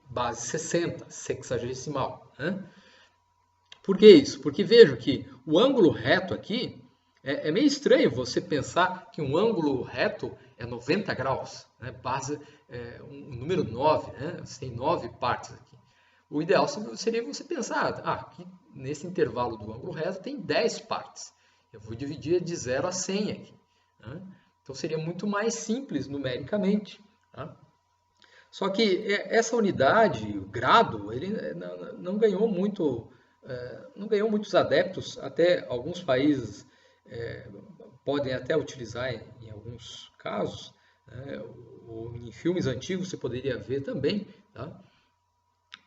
base 60, sexagesimal. Né? Por que isso? Porque vejo que o ângulo reto aqui é meio estranho você pensar que um ângulo reto é 90 graus, né? Base um número 9, né? Você tem 9 partes aqui. O ideal seria você pensar, aqui nesse intervalo do ângulo reto tem 10 partes. Eu vou dividir de 0 a 100 aqui. Né? Então seria muito mais simples numericamente. Tá? Só que essa unidade, o grado, ele não ganhou muitos adeptos. Até alguns países podem até utilizar em alguns casos. Né? Ou em filmes antigos você poderia ver também, tá?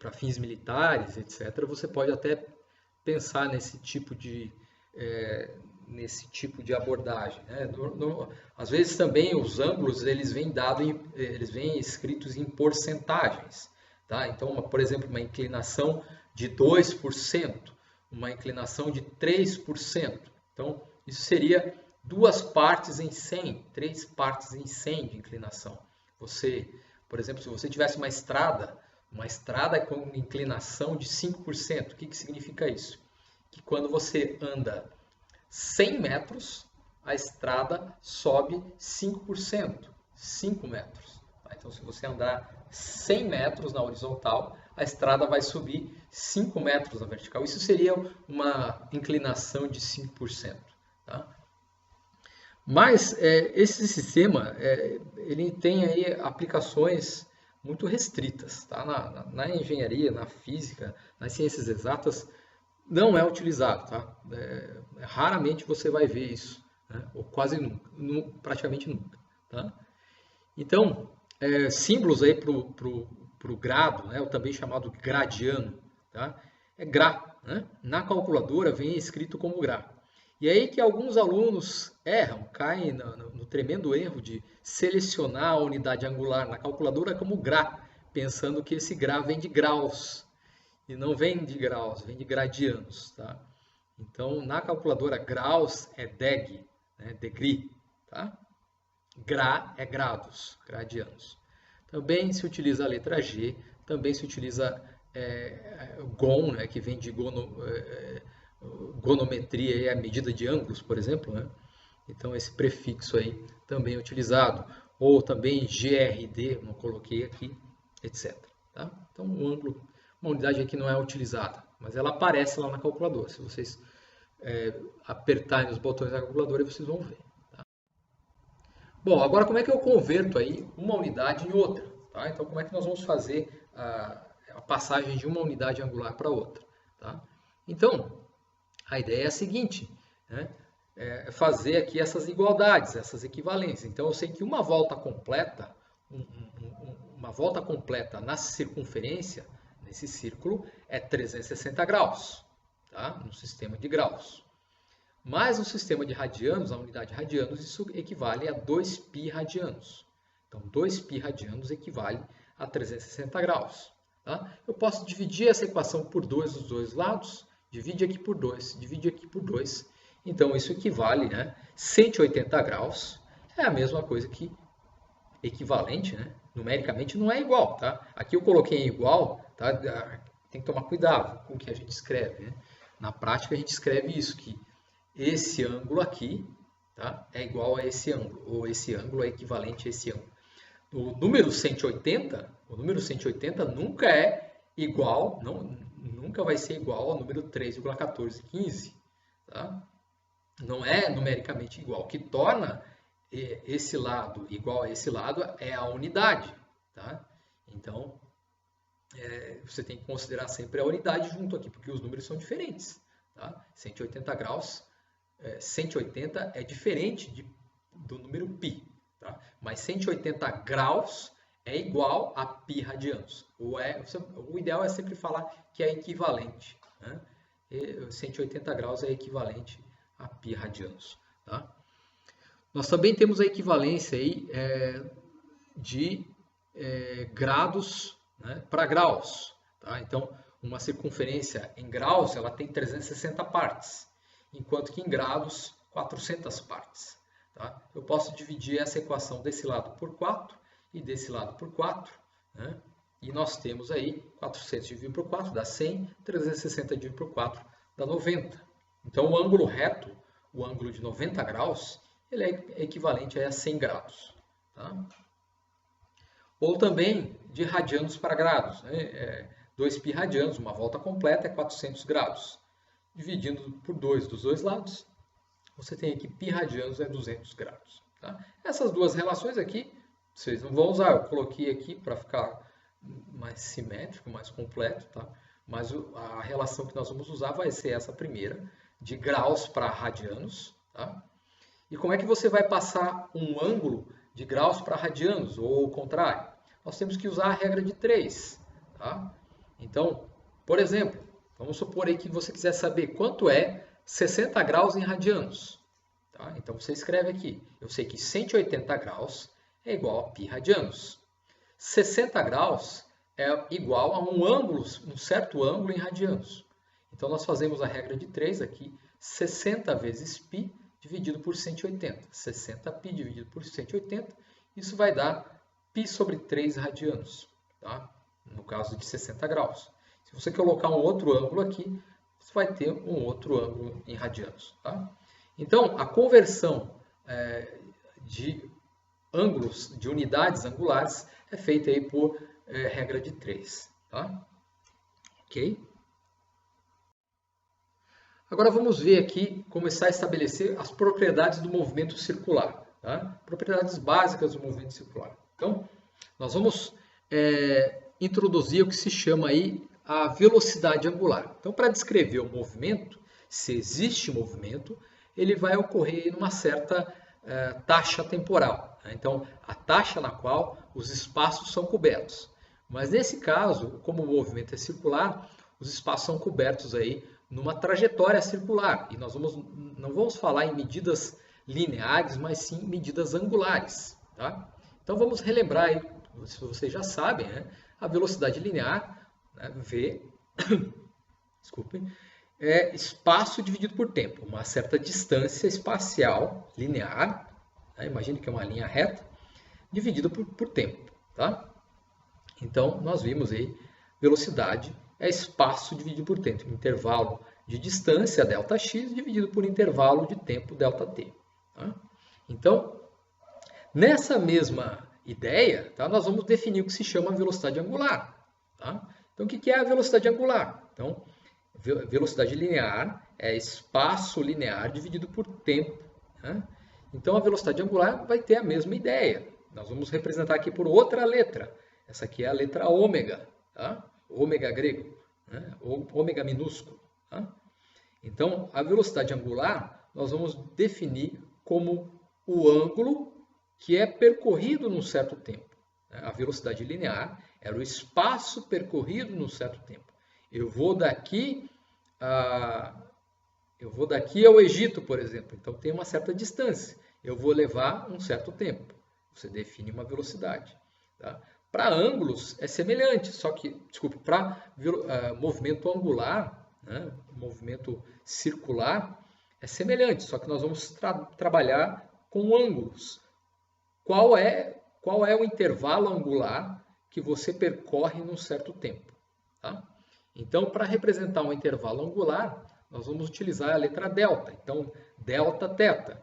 Para fins militares, etc., você pode até pensar nesse tipo de abordagem. Né? Às vezes também os ângulos eles vêm escritos em porcentagens. Tá? Então, por exemplo, uma inclinação de 2%, uma inclinação de 3%. Então, isso seria 2 partes em 100, 3 partes em 100 de inclinação. Por exemplo, se você tivesse uma estrada com inclinação de 5%. O que significa isso? Que quando você anda 100 metros, a estrada sobe 5%, 5 metros. Então, se você andar 100 metros na horizontal, a estrada vai subir 5 metros na vertical. Isso seria uma inclinação de 5%. Tá? Mas esse sistema ele tem aí aplicações muito restritas. Tá? Na engenharia, na física, nas ciências exatas, não é utilizado. Tá? Raramente você vai ver isso, né? Ou quase nunca, praticamente nunca. Tá? Então, símbolos aí para o grado, né? O também chamado gradiano, tá? É Gra. Né? Na calculadora vem escrito como Gra. E aí que alguns alunos caem no tremendo erro de selecionar a unidade angular na calculadora como Gra, pensando que esse Gra vem de graus. E não vem de graus, vem de gradianos. Tá? Então, na calculadora, graus é deg, né? Degree. Tá? Gra é grados, gradianos. Também se utiliza a letra G, também se utiliza GON, né? Que vem de gonometria, é a medida de ângulos, por exemplo, né? Então esse prefixo aí também é utilizado, ou também GRD, não coloquei aqui, etc. Tá? Então um ângulo, uma unidade aqui não é utilizada, mas ela aparece lá na calculadora. Se vocês apertarem os botões da calculadora e vocês vão ver. Tá? Bom, agora como é que eu converto aí uma unidade em outra? Tá? Então, como é que nós vamos fazer a passagem de uma unidade angular para outra? Tá? Então, a ideia é a seguinte, né? Fazer aqui essas igualdades, essas equivalências. Então, eu sei que uma volta completa, uma volta completa na circunferência, nesse círculo, é 360 graus, tá? No sistema de graus. Mas no sistema de radianos, a unidade radianos, isso equivale a 2π radianos. Então, 2π radianos equivale a 360 graus. Tá? Eu posso dividir essa equação por 2 dos dois lados, divide aqui por 2, divide aqui por 2. Então, isso equivale, né? 180 graus é a mesma coisa que equivalente, né? Numericamente não é igual, tá? Aqui eu coloquei igual, tá? Tem que tomar cuidado com o que a gente escreve, né? Na prática, a gente escreve isso, que esse ângulo aqui, tá? É igual a esse ângulo, ou esse ângulo é equivalente a esse ângulo. O número 180 nunca é igual, nunca vai ser igual ao número 3,1415, tá? Não é numericamente igual. O que torna esse lado igual a esse lado é a unidade, tá? Então, você tem que considerar sempre a unidade junto aqui, porque os números são diferentes, tá? 180 graus, 180 é diferente do número π, tá? Mas 180 graus é igual a π radianos. O ideal é sempre falar que é equivalente, né? 180 graus é equivalente a π radianos, tá? Nós também temos a equivalência aí, de grados, né, para graus. Tá? Então, uma circunferência em graus ela tem 360 partes, enquanto que em grados 400 partes. Tá? Eu posso dividir essa equação desse lado por 4 e desse lado por 4. Né? E nós temos aí 400 dividido por 4 dá 100, 360 dividido por 4 dá 90. Então, o ângulo reto, o ângulo de 90 graus, ele é equivalente a 100 graus. Tá? Ou também de radianos para grados. Né? 2π radianos, uma volta completa, é 400 graus. Dividindo por 2 dos dois lados, você tem aqui π radianos é 200 graus. Tá? Essas duas relações aqui, vocês não vão usar. Eu coloquei aqui para ficar mais simétrico, mais completo. Tá? Mas a relação que nós vamos usar vai ser essa primeira, de graus para radianos. Tá? E como é que você vai passar um ângulo de graus para radianos, ou o contrário? Nós temos que usar a regra de 3. Tá? Então, por exemplo, vamos supor aí que você quiser saber quanto é 60 graus em radianos. Tá? Então, você escreve aqui. Eu sei que 180 graus é igual a π radianos. 60 graus é igual a um certo ângulo em radianos. Então, nós fazemos a regra de 3 aqui. 60 vezes π dividido por 180. 60π dividido por 180, isso vai dar π sobre 3 radianos, tá? No caso de 60 graus. Se você colocar um outro ângulo aqui, você vai ter um outro ângulo em radianos. Tá? Então, a conversão de ângulos, de unidades angulares, é feita aí por regra de 3. Tá? Ok? Agora vamos ver aqui, começar a estabelecer as propriedades do movimento circular. Tá? Propriedades básicas do movimento circular. Então, nós vamos introduzir o que se chama aí a velocidade angular. Então, para descrever o movimento, se existe movimento, ele vai ocorrer numa certa taxa temporal. Né? Então, a taxa na qual os espaços são cobertos. Mas nesse caso, como o movimento é circular, os espaços são cobertos aí numa trajetória circular. E nós não vamos falar em medidas lineares, mas sim medidas angulares. Tá? Então vamos relembrar aí, se vocês já sabem, né? A velocidade linear, né? V, desculpem, é espaço dividido por tempo, uma certa distância espacial linear, né? Imagine que é uma linha reta, dividida por tempo. Tá? Então nós vimos aí, velocidade é espaço dividido por tempo, intervalo de distância, ΔX, dividido por intervalo de tempo, ΔT. Tá? Então, nessa mesma ideia, tá, nós vamos definir o que se chama velocidade angular. Tá? Então, o que é a velocidade angular? Então, velocidade linear é espaço linear dividido por tempo, né? Então, a velocidade angular vai ter a mesma ideia. Nós vamos representar aqui por outra letra. Essa aqui é a letra ômega, tá? Ômega grego, né? Ou ômega minúsculo, tá? Então, a velocidade angular nós vamos definir como o ângulo que é percorrido num certo tempo. A velocidade linear era o espaço percorrido num certo tempo. Eu vou daqui ao Egito, por exemplo. Então, tem uma certa distância. Eu vou levar um certo tempo. Você define uma velocidade. Tá? Para ângulos é semelhante, só que, desculpe, para movimento angular, né, movimento circular, é semelhante, só que nós vamos trabalhar com ângulos. Qual é o intervalo angular que você percorre num certo tempo? Tá? Então, para representar um intervalo angular, nós vamos utilizar a letra delta. Então, delta θ.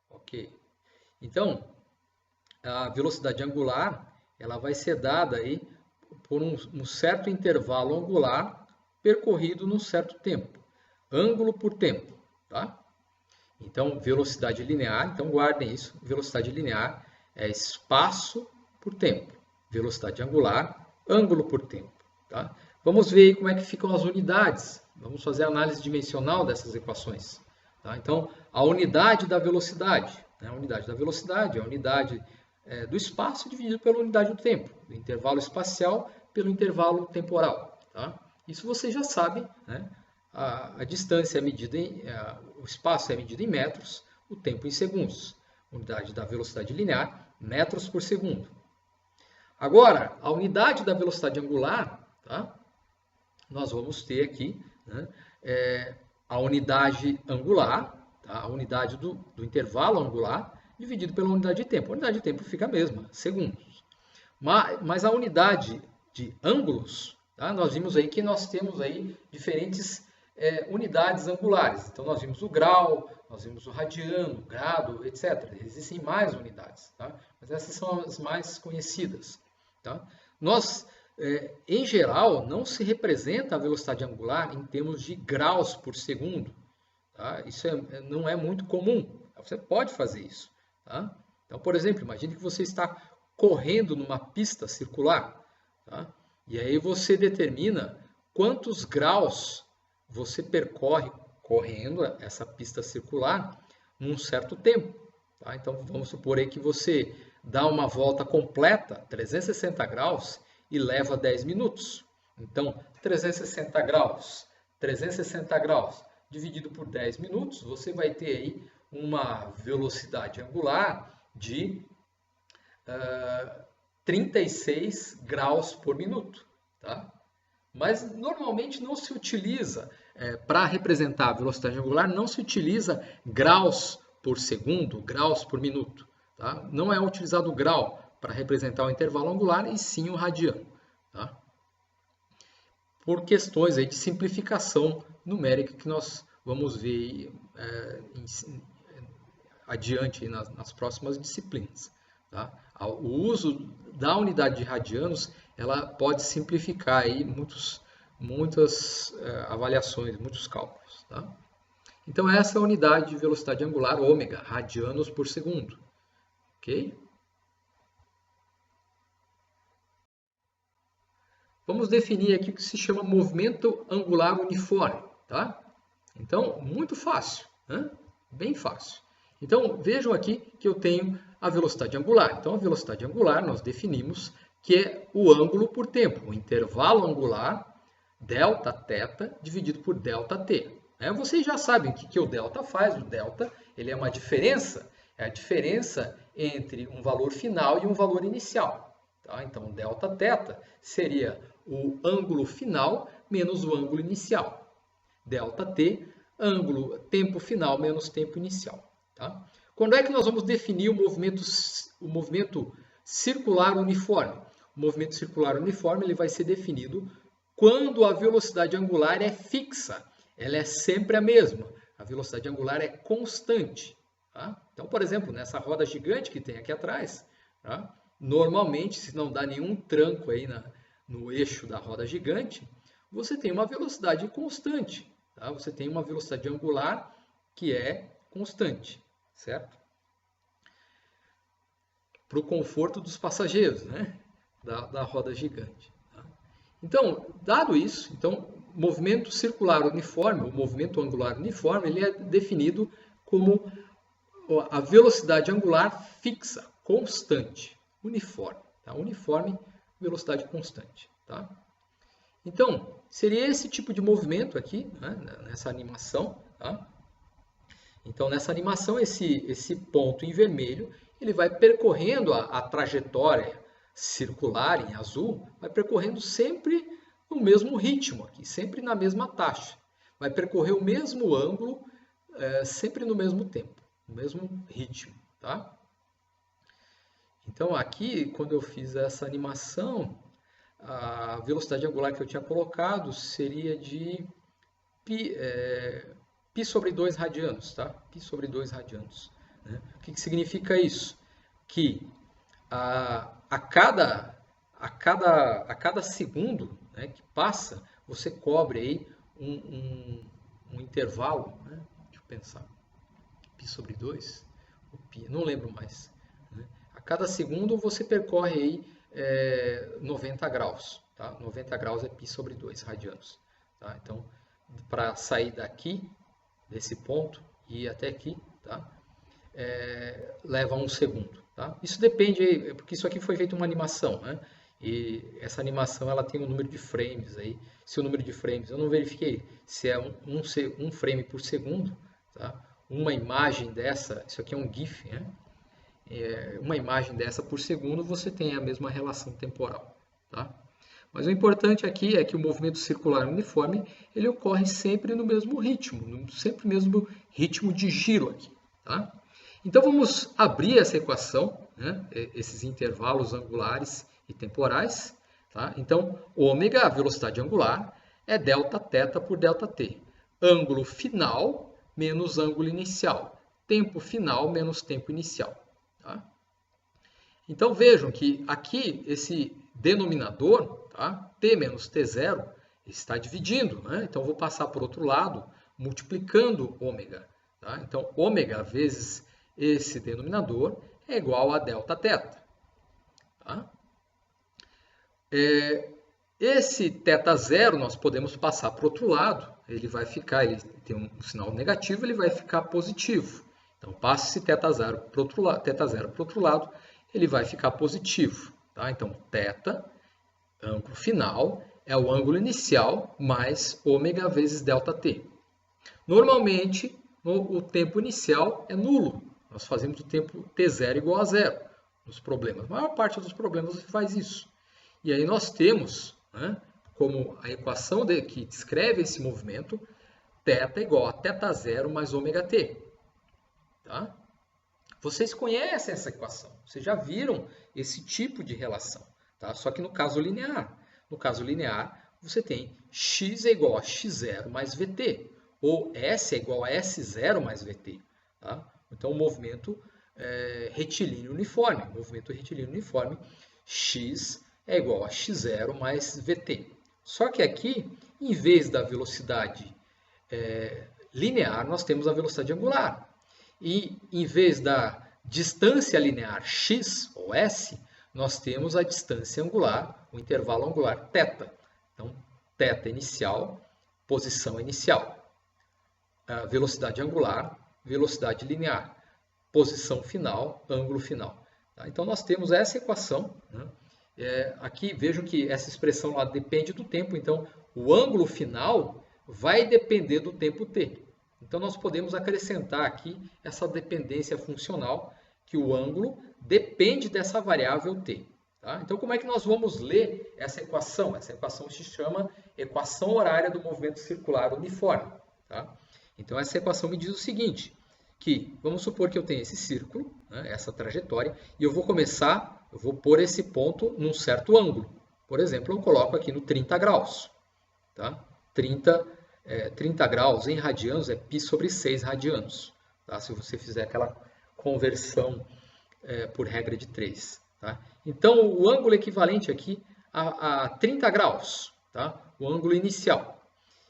Ok. Então, a velocidade angular ela vai ser dada aí por um certo intervalo angular percorrido num certo tempo. Ângulo por tempo. Tá? Então, velocidade linear, então guardem isso. Velocidade linear é espaço por tempo. Velocidade angular, ângulo por tempo. Tá? Vamos ver aí como é que ficam as unidades. Vamos fazer a análise dimensional dessas equações. Tá? Então, a unidade da velocidade. Né? A unidade da velocidade é a unidade do espaço dividido pela unidade do tempo. Do intervalo espacial pelo intervalo temporal. Tá? Isso você já sabe, né? A distância é medida o espaço é medido em metros, o tempo em segundos. Unidade da velocidade linear, metros por segundo. Agora, a unidade da velocidade angular, tá? Nós vamos ter aqui, né, a unidade angular, tá? A unidade do intervalo angular, dividido pela unidade de tempo. A unidade de tempo fica a mesma, segundos. Mas a unidade de ângulos, tá? Nós vimos aí que nós temos aí diferentes unidades angulares. Então, nós vimos o grau, nós vimos o radiano, o grado, etc. Existem mais unidades, tá? Mas essas são as mais conhecidas. Tá? Nós, em geral, não se representa a velocidade angular em termos de graus por segundo. Tá? Isso não é muito comum. Você pode fazer isso. Tá? Então, por exemplo, imagine que você está correndo numa pista circular. Tá? E aí você determina quantos graus você percorre correndo essa pista circular num certo tempo. Tá? Então, vamos supor aí que você dá uma volta completa, 360 graus, e leva 10 minutos. Então, 360 graus dividido por 10 minutos, você vai ter aí uma velocidade angular de 36 graus por minuto. Tá? Mas normalmente não se utiliza, para representar a velocidade angular, não se utiliza graus por segundo, graus por minuto. Tá? Não é utilizado o grau para representar o intervalo angular, e sim o radiano. Tá? Por questões aí de simplificação numérica que nós vamos ver adiante nas próximas disciplinas. Tá? O uso da unidade de radianos ela pode simplificar aí muitas avaliações, muitos cálculos. Tá? Então, essa é a unidade de velocidade angular ômega, radianos por segundo. Ok? Vamos definir aqui o que se chama movimento angular uniforme. Tá? Então, muito fácil, né? Bem fácil. Então, vejam aqui que eu tenho a velocidade angular. Então, a velocidade angular nós definimos que é o ângulo por tempo, o intervalo angular, delta θ, dividido por delta t. Vocês já sabem o que o delta faz. O delta ele é uma diferença, é a diferença entre um valor final e um valor inicial. Tá? Então, delta θ seria o ângulo final menos o ângulo inicial. Delta t, tempo final menos tempo inicial. Tá? Quando é que nós vamos definir o movimento circular uniforme? O movimento circular uniforme ele vai ser definido quando a velocidade angular é fixa. Ela é sempre a mesma. A velocidade angular é constante. Tá? Então, por exemplo, nessa roda gigante que tem aqui atrás, tá? Normalmente, se não dá nenhum tranco aí no eixo da roda gigante, você tem uma velocidade constante. Tá? Você tem uma velocidade angular que é constante, certo? Para o conforto dos passageiros, né? Da roda gigante. Tá? Então, dado isso, então, movimento circular uniforme, o movimento angular uniforme, ele é definido como a velocidade angular fixa, constante, uniforme. Tá? Uniforme, velocidade constante. Tá? Então, seria esse tipo de movimento aqui, né? Nessa animação. Tá? Então, nessa animação, esse ponto em vermelho, ele vai percorrendo a trajetória circular em azul, vai percorrendo sempre no mesmo ritmo aqui, sempre na mesma taxa. Vai percorrer o mesmo ângulo, sempre no mesmo tempo, no mesmo ritmo, tá? Então, aqui, quando eu fiz essa animação, a velocidade angular que eu tinha colocado seria de π sobre 2 radianos, tá? Π sobre 2 radianos. Né? O que significa isso? Que a cada segundo, né, que passa, você cobre aí um intervalo, né? Deixa eu pensar. Π sobre 2? Não lembro mais. Né? A cada segundo você percorre aí 90 graus. Tá? 90 graus é π sobre 2 radianos. Tá? Então, para sair daqui, desse ponto, e ir até aqui, tá? Leva 1 segundo. Tá? Isso depende, porque isso aqui foi feito uma animação, né? E essa animação ela tem um número de frames aí. Se o número de frames, eu não verifiquei se é um frame por segundo, tá? Uma imagem dessa, isso aqui é um GIF, né? Uma imagem dessa por segundo, você tem a mesma relação temporal, tá? Mas o importante aqui é que o movimento circular uniforme, ele ocorre sempre no mesmo ritmo, sempre no mesmo ritmo de giro aqui, tá? Então vamos abrir essa equação, né? Esses intervalos angulares e temporais, tá? Então, ômega, a velocidade angular, é delta θ por delta t. Ângulo final menos ângulo inicial. Tempo final menos tempo inicial. Tá? Então vejam que aqui esse denominador, tá? T menos T0, está dividindo. Né? Então vou passar por outro lado, multiplicando ômega. Tá? Então ômega vezes esse denominador é igual a delta θ. Tá? Esse θ0 nós podemos passar para o outro lado. Ele vai ficar, ele tem um sinal negativo, ele vai ficar positivo. Então passa esse θ0 para o outro lado, ele vai ficar positivo. Tá? Então θ, ângulo final, é o ângulo inicial mais ômega vezes delta t. Normalmente, o tempo inicial é nulo. Nós fazemos o tempo t0 igual a zero nos problemas. A maior parte dos problemas você faz isso. E aí nós temos, né, como a equação que descreve esse movimento, θ igual a θ0 mais ômega t. Tá? Vocês conhecem essa equação, vocês já viram esse tipo de relação, tá? Só que no caso linear. No caso linear, você tem x é igual a x0 mais vt, ou s é igual a s0 mais vt. Tá? Então, o movimento retilíneo uniforme. Movimento retilíneo uniforme, x é igual a x0 mais vt. Só que aqui, em vez da velocidade linear, nós temos a velocidade angular. E em vez da distância linear x, ou s, nós temos a distância angular, o intervalo angular θ. Então, θ inicial, posição inicial. A velocidade angular, velocidade linear. Posição final, ângulo final. Tá? Então, nós temos essa equação. Né? Aqui, vejam que essa expressão lá depende do tempo. Então, o ângulo final vai depender do tempo t. Então, nós podemos acrescentar aqui essa dependência funcional, que o ângulo depende dessa variável t. Tá? Então, como é que nós vamos ler essa equação? Essa equação se chama equação horária do movimento circular uniforme. Tá? Então, essa equação me diz o seguinte, que vamos supor que eu tenho esse círculo, né, essa trajetória, e eu vou pôr esse ponto num certo ângulo. Por exemplo, eu coloco aqui no 30 graus. Tá? 30 graus em radianos é π sobre 6 radianos. Tá? Se você fizer aquela conversão por regra de 3. Tá? Então, o ângulo equivalente aqui a 30 graus. tá? O ângulo inicial.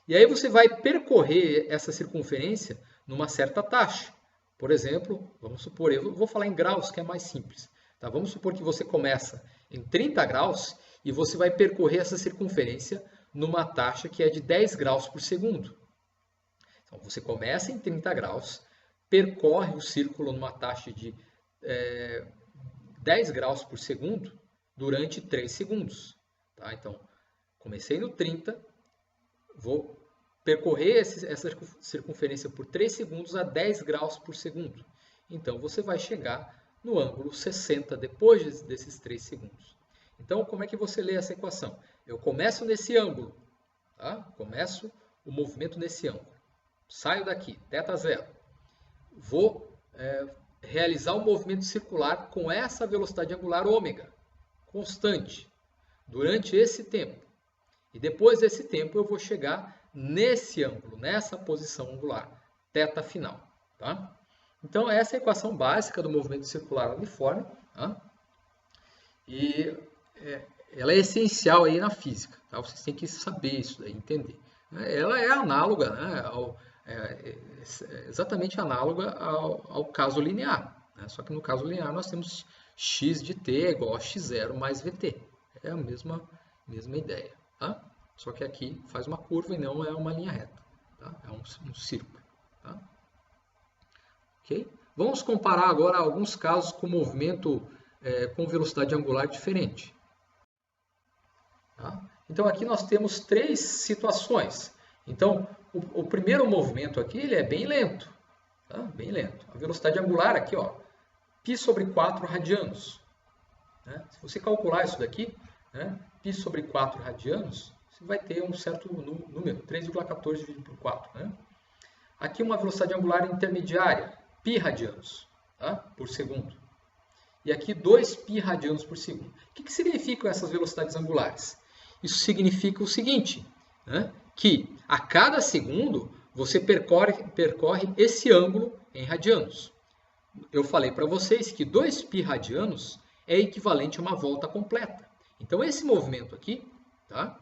E aí você vai percorrer essa circunferência numa certa taxa. Por exemplo, vamos supor, eu vou falar em graus, que é mais simples. Tá? Vamos supor que você começa em 30 graus e você vai percorrer essa circunferência numa taxa que é de 10 graus por segundo. Então, você começa em 30 graus, percorre o círculo numa taxa de 10 graus por segundo durante 3 segundos. Tá? Então, comecei no 30, vou percorrer essa circunferência por 3 segundos a 10 graus por segundo. Então, você vai chegar no ângulo 60 depois desses 3 segundos. Então, como é que você lê essa equação? Eu começo nesse ângulo, tá? Começo o movimento nesse ângulo. Saio daqui, θ0. Vou realizar o movimento circular com essa velocidade angular ômega, constante, durante esse tempo. E depois desse tempo eu vou chegar nesse ângulo, nessa posição angular, θ final. Tá? Então, essa é a equação básica do movimento circular uniforme. Tá? E ela é essencial aí na física. Tá? Vocês têm que saber isso daí, entender. Ela é análoga, né, exatamente análoga ao caso linear. Né? Só que no caso linear nós temos x de t é igual a x0 mais vt. É a mesma ideia. Tá? Só que aqui faz uma curva e não é uma linha reta. Tá? É um círculo. Tá? Okay? Vamos comparar agora alguns casos com movimento com velocidade angular diferente. Tá? Então aqui nós temos 3 situações. Então o primeiro movimento aqui ele é bem lento. Tá? Bem lento. A velocidade angular aqui, ó, π sobre 4 radianos. Né? Se você calcular isso daqui, né, π sobre 4 radianos, você vai ter um certo número, 3,14 dividido por 4. Né? Aqui uma velocidade angular intermediária, π radianos, tá? Por segundo. E aqui 2π radianos por segundo. O que significam essas velocidades angulares? Isso significa o seguinte, né? Que a cada segundo você percorre esse ângulo em radianos. Eu falei para vocês que 2π radianos é equivalente a uma volta completa. Então esse movimento aqui, tá?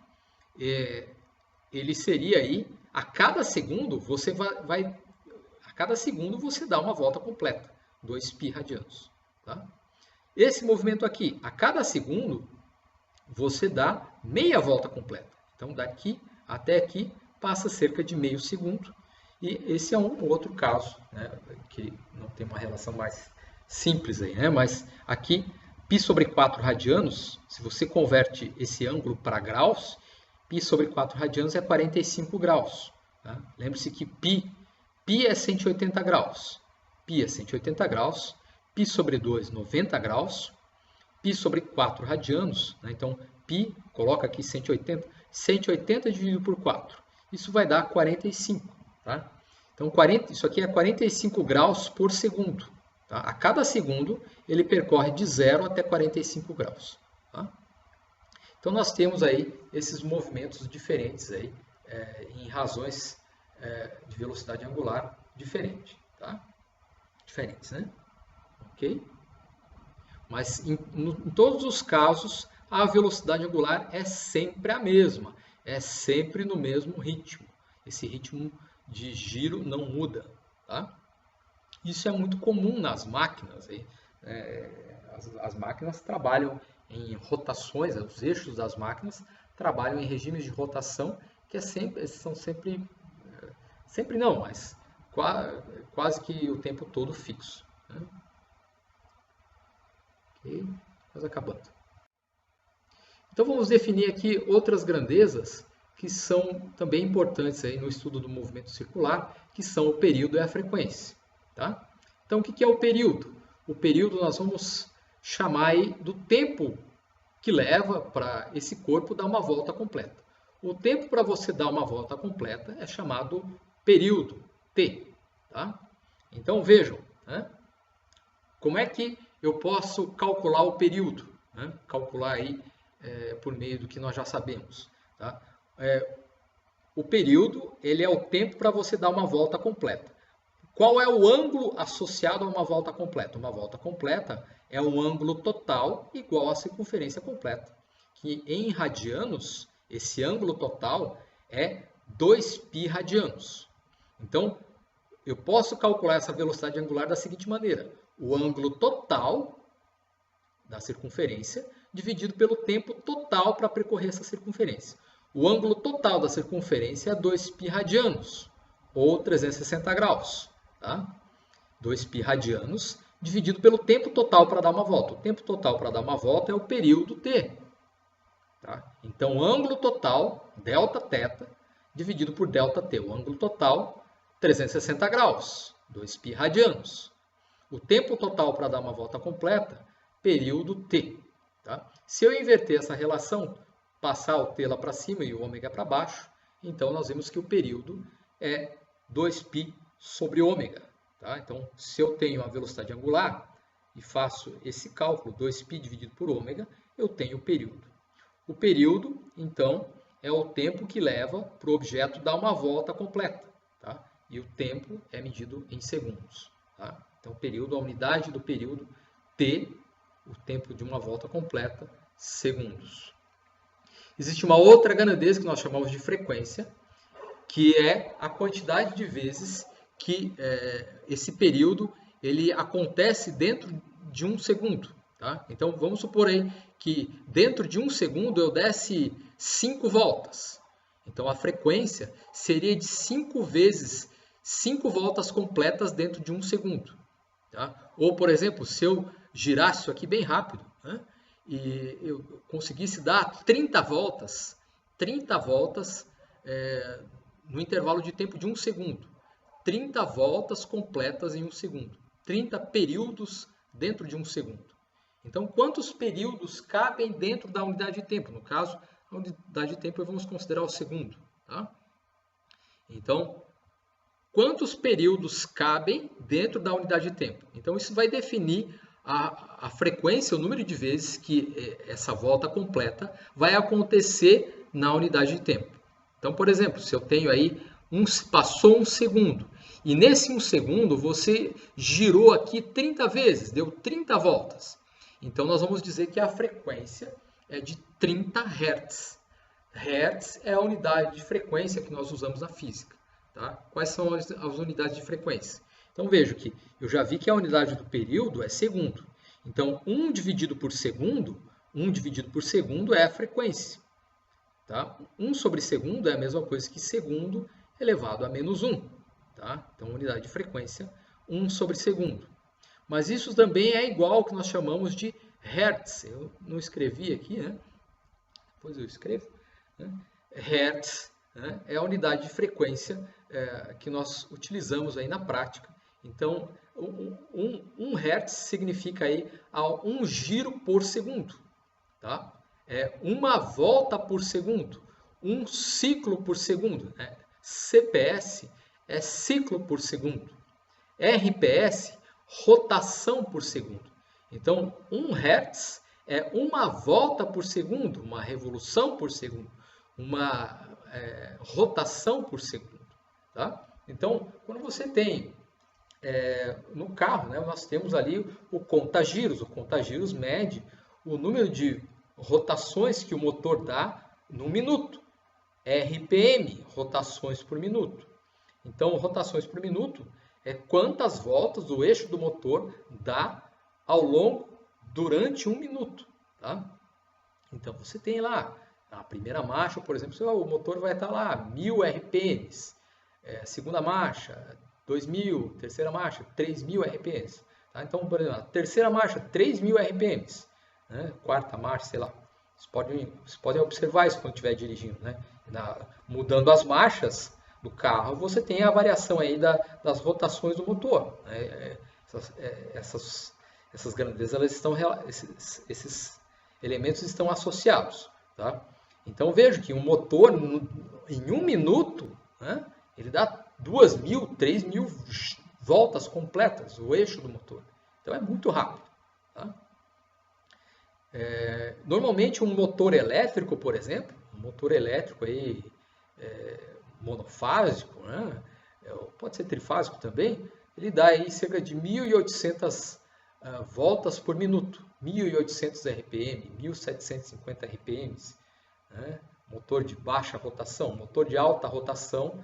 Ele seria aí, a cada segundo você dá uma volta completa, 2π radianos. Tá? Esse movimento aqui, a cada segundo você dá meia volta completa. Então daqui até aqui passa cerca de meio segundo. E esse é um outro caso, né, que não tem uma relação mais simples aí, né? Mas aqui, π sobre 4 radianos, se você converte esse ângulo para graus, π sobre 4 radianos é 45 graus. Tá? Lembre-se que π é 180 graus. Π é 180 graus, π sobre 2, 90 graus, π sobre 4 radianos, né? Então π, coloca aqui 180, 180 dividido por 4. Isso vai dar 45. Tá? Então, isso aqui é 45 graus por segundo. Tá? A cada segundo, ele percorre de 0 até 45 graus. Tá? Então, nós temos aí esses movimentos diferentes aí, em razões de velocidade angular diferente. Tá? Diferentes, né? Ok? Mas, em todos os casos, a velocidade angular é sempre a mesma. É sempre no mesmo ritmo. Esse ritmo de giro não muda. Tá? Isso é muito comum nas máquinas. As máquinas trabalham em rotações, os eixos das máquinas trabalham em regimes de rotação que são sempre não, mas quase que o tempo todo fixo. Né? Ok, quase acabando. Então vamos definir aqui outras grandezas que são também importantes aí no estudo do movimento circular, que são o período e a frequência. Tá? Então o que é o período? O período nós vamos chamar aí do tempo que leva para esse corpo dar uma volta completa. O tempo para você dar uma volta completa é chamado período, T. Tá? Então vejam, né? Como é que eu posso calcular o período? Né? Calcular aí por meio do que nós já sabemos. Tá? O período ele é o tempo para você dar uma volta completa. Qual é o ângulo associado a uma volta completa? Uma volta completa é um ângulo total igual à circunferência completa, que em radianos Esse ângulo total é 2π radianos. Então, eu posso calcular essa velocidade angular da seguinte maneira. O ângulo total da circunferência dividido pelo tempo total para percorrer essa circunferência. O ângulo total da circunferência é 2π radianos, ou 360 graus. Tá? 2π radianos dividido pelo tempo total para dar uma volta. O tempo total para dar uma volta é o período t. Tá? Então, o ângulo total, Δθ, dividido por ΔT. O ângulo total, 360 graus, 2π radianos. O tempo total para dar uma volta completa, período t. Tá? Se eu inverter essa relação, passar o t lá para cima e o ômega para baixo, então nós vemos que o período é 2π sobre ômega. Tá? Então, se eu tenho a velocidade angular e faço esse cálculo, 2π dividido por ômega, eu tenho o período. O período, então, é o tempo que leva para o objeto dar uma volta completa. Tá? E o tempo é medido em segundos. Tá? Então, o período, a unidade do período, t, o tempo de uma volta completa, segundos. Existe uma outra grandeza que nós chamamos de frequência, que é a quantidade de vezes que esse período ele acontece dentro de um segundo. Tá? Então, vamos supor aí que dentro de um segundo eu desse 5 voltas. Então, a frequência seria de 5 vezes 5 voltas completas dentro de um segundo. Tá? Ou, por exemplo, se eu girasse isso aqui bem rápido, né, e eu conseguisse dar 30 voltas no intervalo de tempo de um segundo. 30 voltas completas em um segundo. 30 períodos dentro de um segundo. Então, quantos períodos cabem dentro da unidade de tempo? No caso, a unidade de tempo vamos considerar o segundo. Tá? Então, quantos períodos cabem dentro da unidade de tempo? Então, isso vai definir a frequência, o número de vezes que essa volta completa vai acontecer na unidade de tempo. Então, por exemplo, se eu tenho aí, passou um segundo, e nesse um segundo você girou aqui 30 vezes, deu 30 voltas. Então, nós vamos dizer que a frequência é de 30 Hz. Hertz é a unidade de frequência que nós usamos na física. Tá? Quais são as unidades de frequência? Então, vejo que eu já vi que a unidade do período é segundo. Então, 1 dividido por segundo é a frequência. Tá? 1 sobre segundo é a mesma coisa que segundo elevado a menos 1. Tá? Então, unidade de frequência, 1 sobre segundo. Mas isso também é igual ao que nós chamamos de Hertz. Eu não escrevi aqui, né? Depois eu escrevo. Né? Hertz, né? É a unidade de frequência que nós utilizamos aí na prática. Então, 1 Hertz significa aí um giro por segundo. Tá? É uma volta por segundo, um ciclo por segundo. Né? CPS é ciclo por segundo. RPS, rotação por segundo. Então, 1 Hertz é uma volta por segundo, uma revolução por segundo, uma rotação por segundo. Tá? Então, quando você tem no carro, né, nós temos ali o conta-giros. O conta-giros mede o número de rotações que o motor dá no minuto. RPM, rotações por minuto. Então, rotações por minuto é quantas voltas o eixo do motor dá durante um minuto. Tá? Então, você tem lá, na primeira marcha, por exemplo, o motor vai estar lá 1000 RPMs. Segunda marcha, 2000, terceira marcha, 3000 RPMs. Tá? Então, por exemplo, terceira marcha, 3000 RPMs. Né? Quarta marcha, sei lá. Vocês podem observar isso quando estiver dirigindo. Né? Mudando as marchas do carro, você tem a variação aí das rotações do motor. Né? Essas grandezas, esses elementos estão associados. Tá? Então, vejo que um motor, em um minuto, né, ele dá 2.000, 3.000 voltas completas, o eixo do motor. Então, é muito rápido. Tá? Normalmente, um motor elétrico, por exemplo, um motor elétrico aí, monofásico, né, pode ser trifásico também, ele dá aí cerca de 1.800 voltas por minuto, 1.800 RPM, 1.750 RPMs. Né? motor de baixa rotação, motor de alta rotação,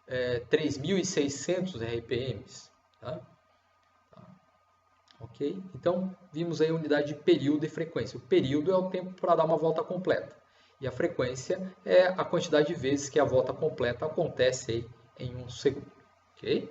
3.600 RPMs. Tá? Ok? Então, vimos aí a unidade de período e frequência. O período é o tempo para dar uma volta completa. E a frequência é a quantidade de vezes que a volta completa acontece aí em um segundo. Ok?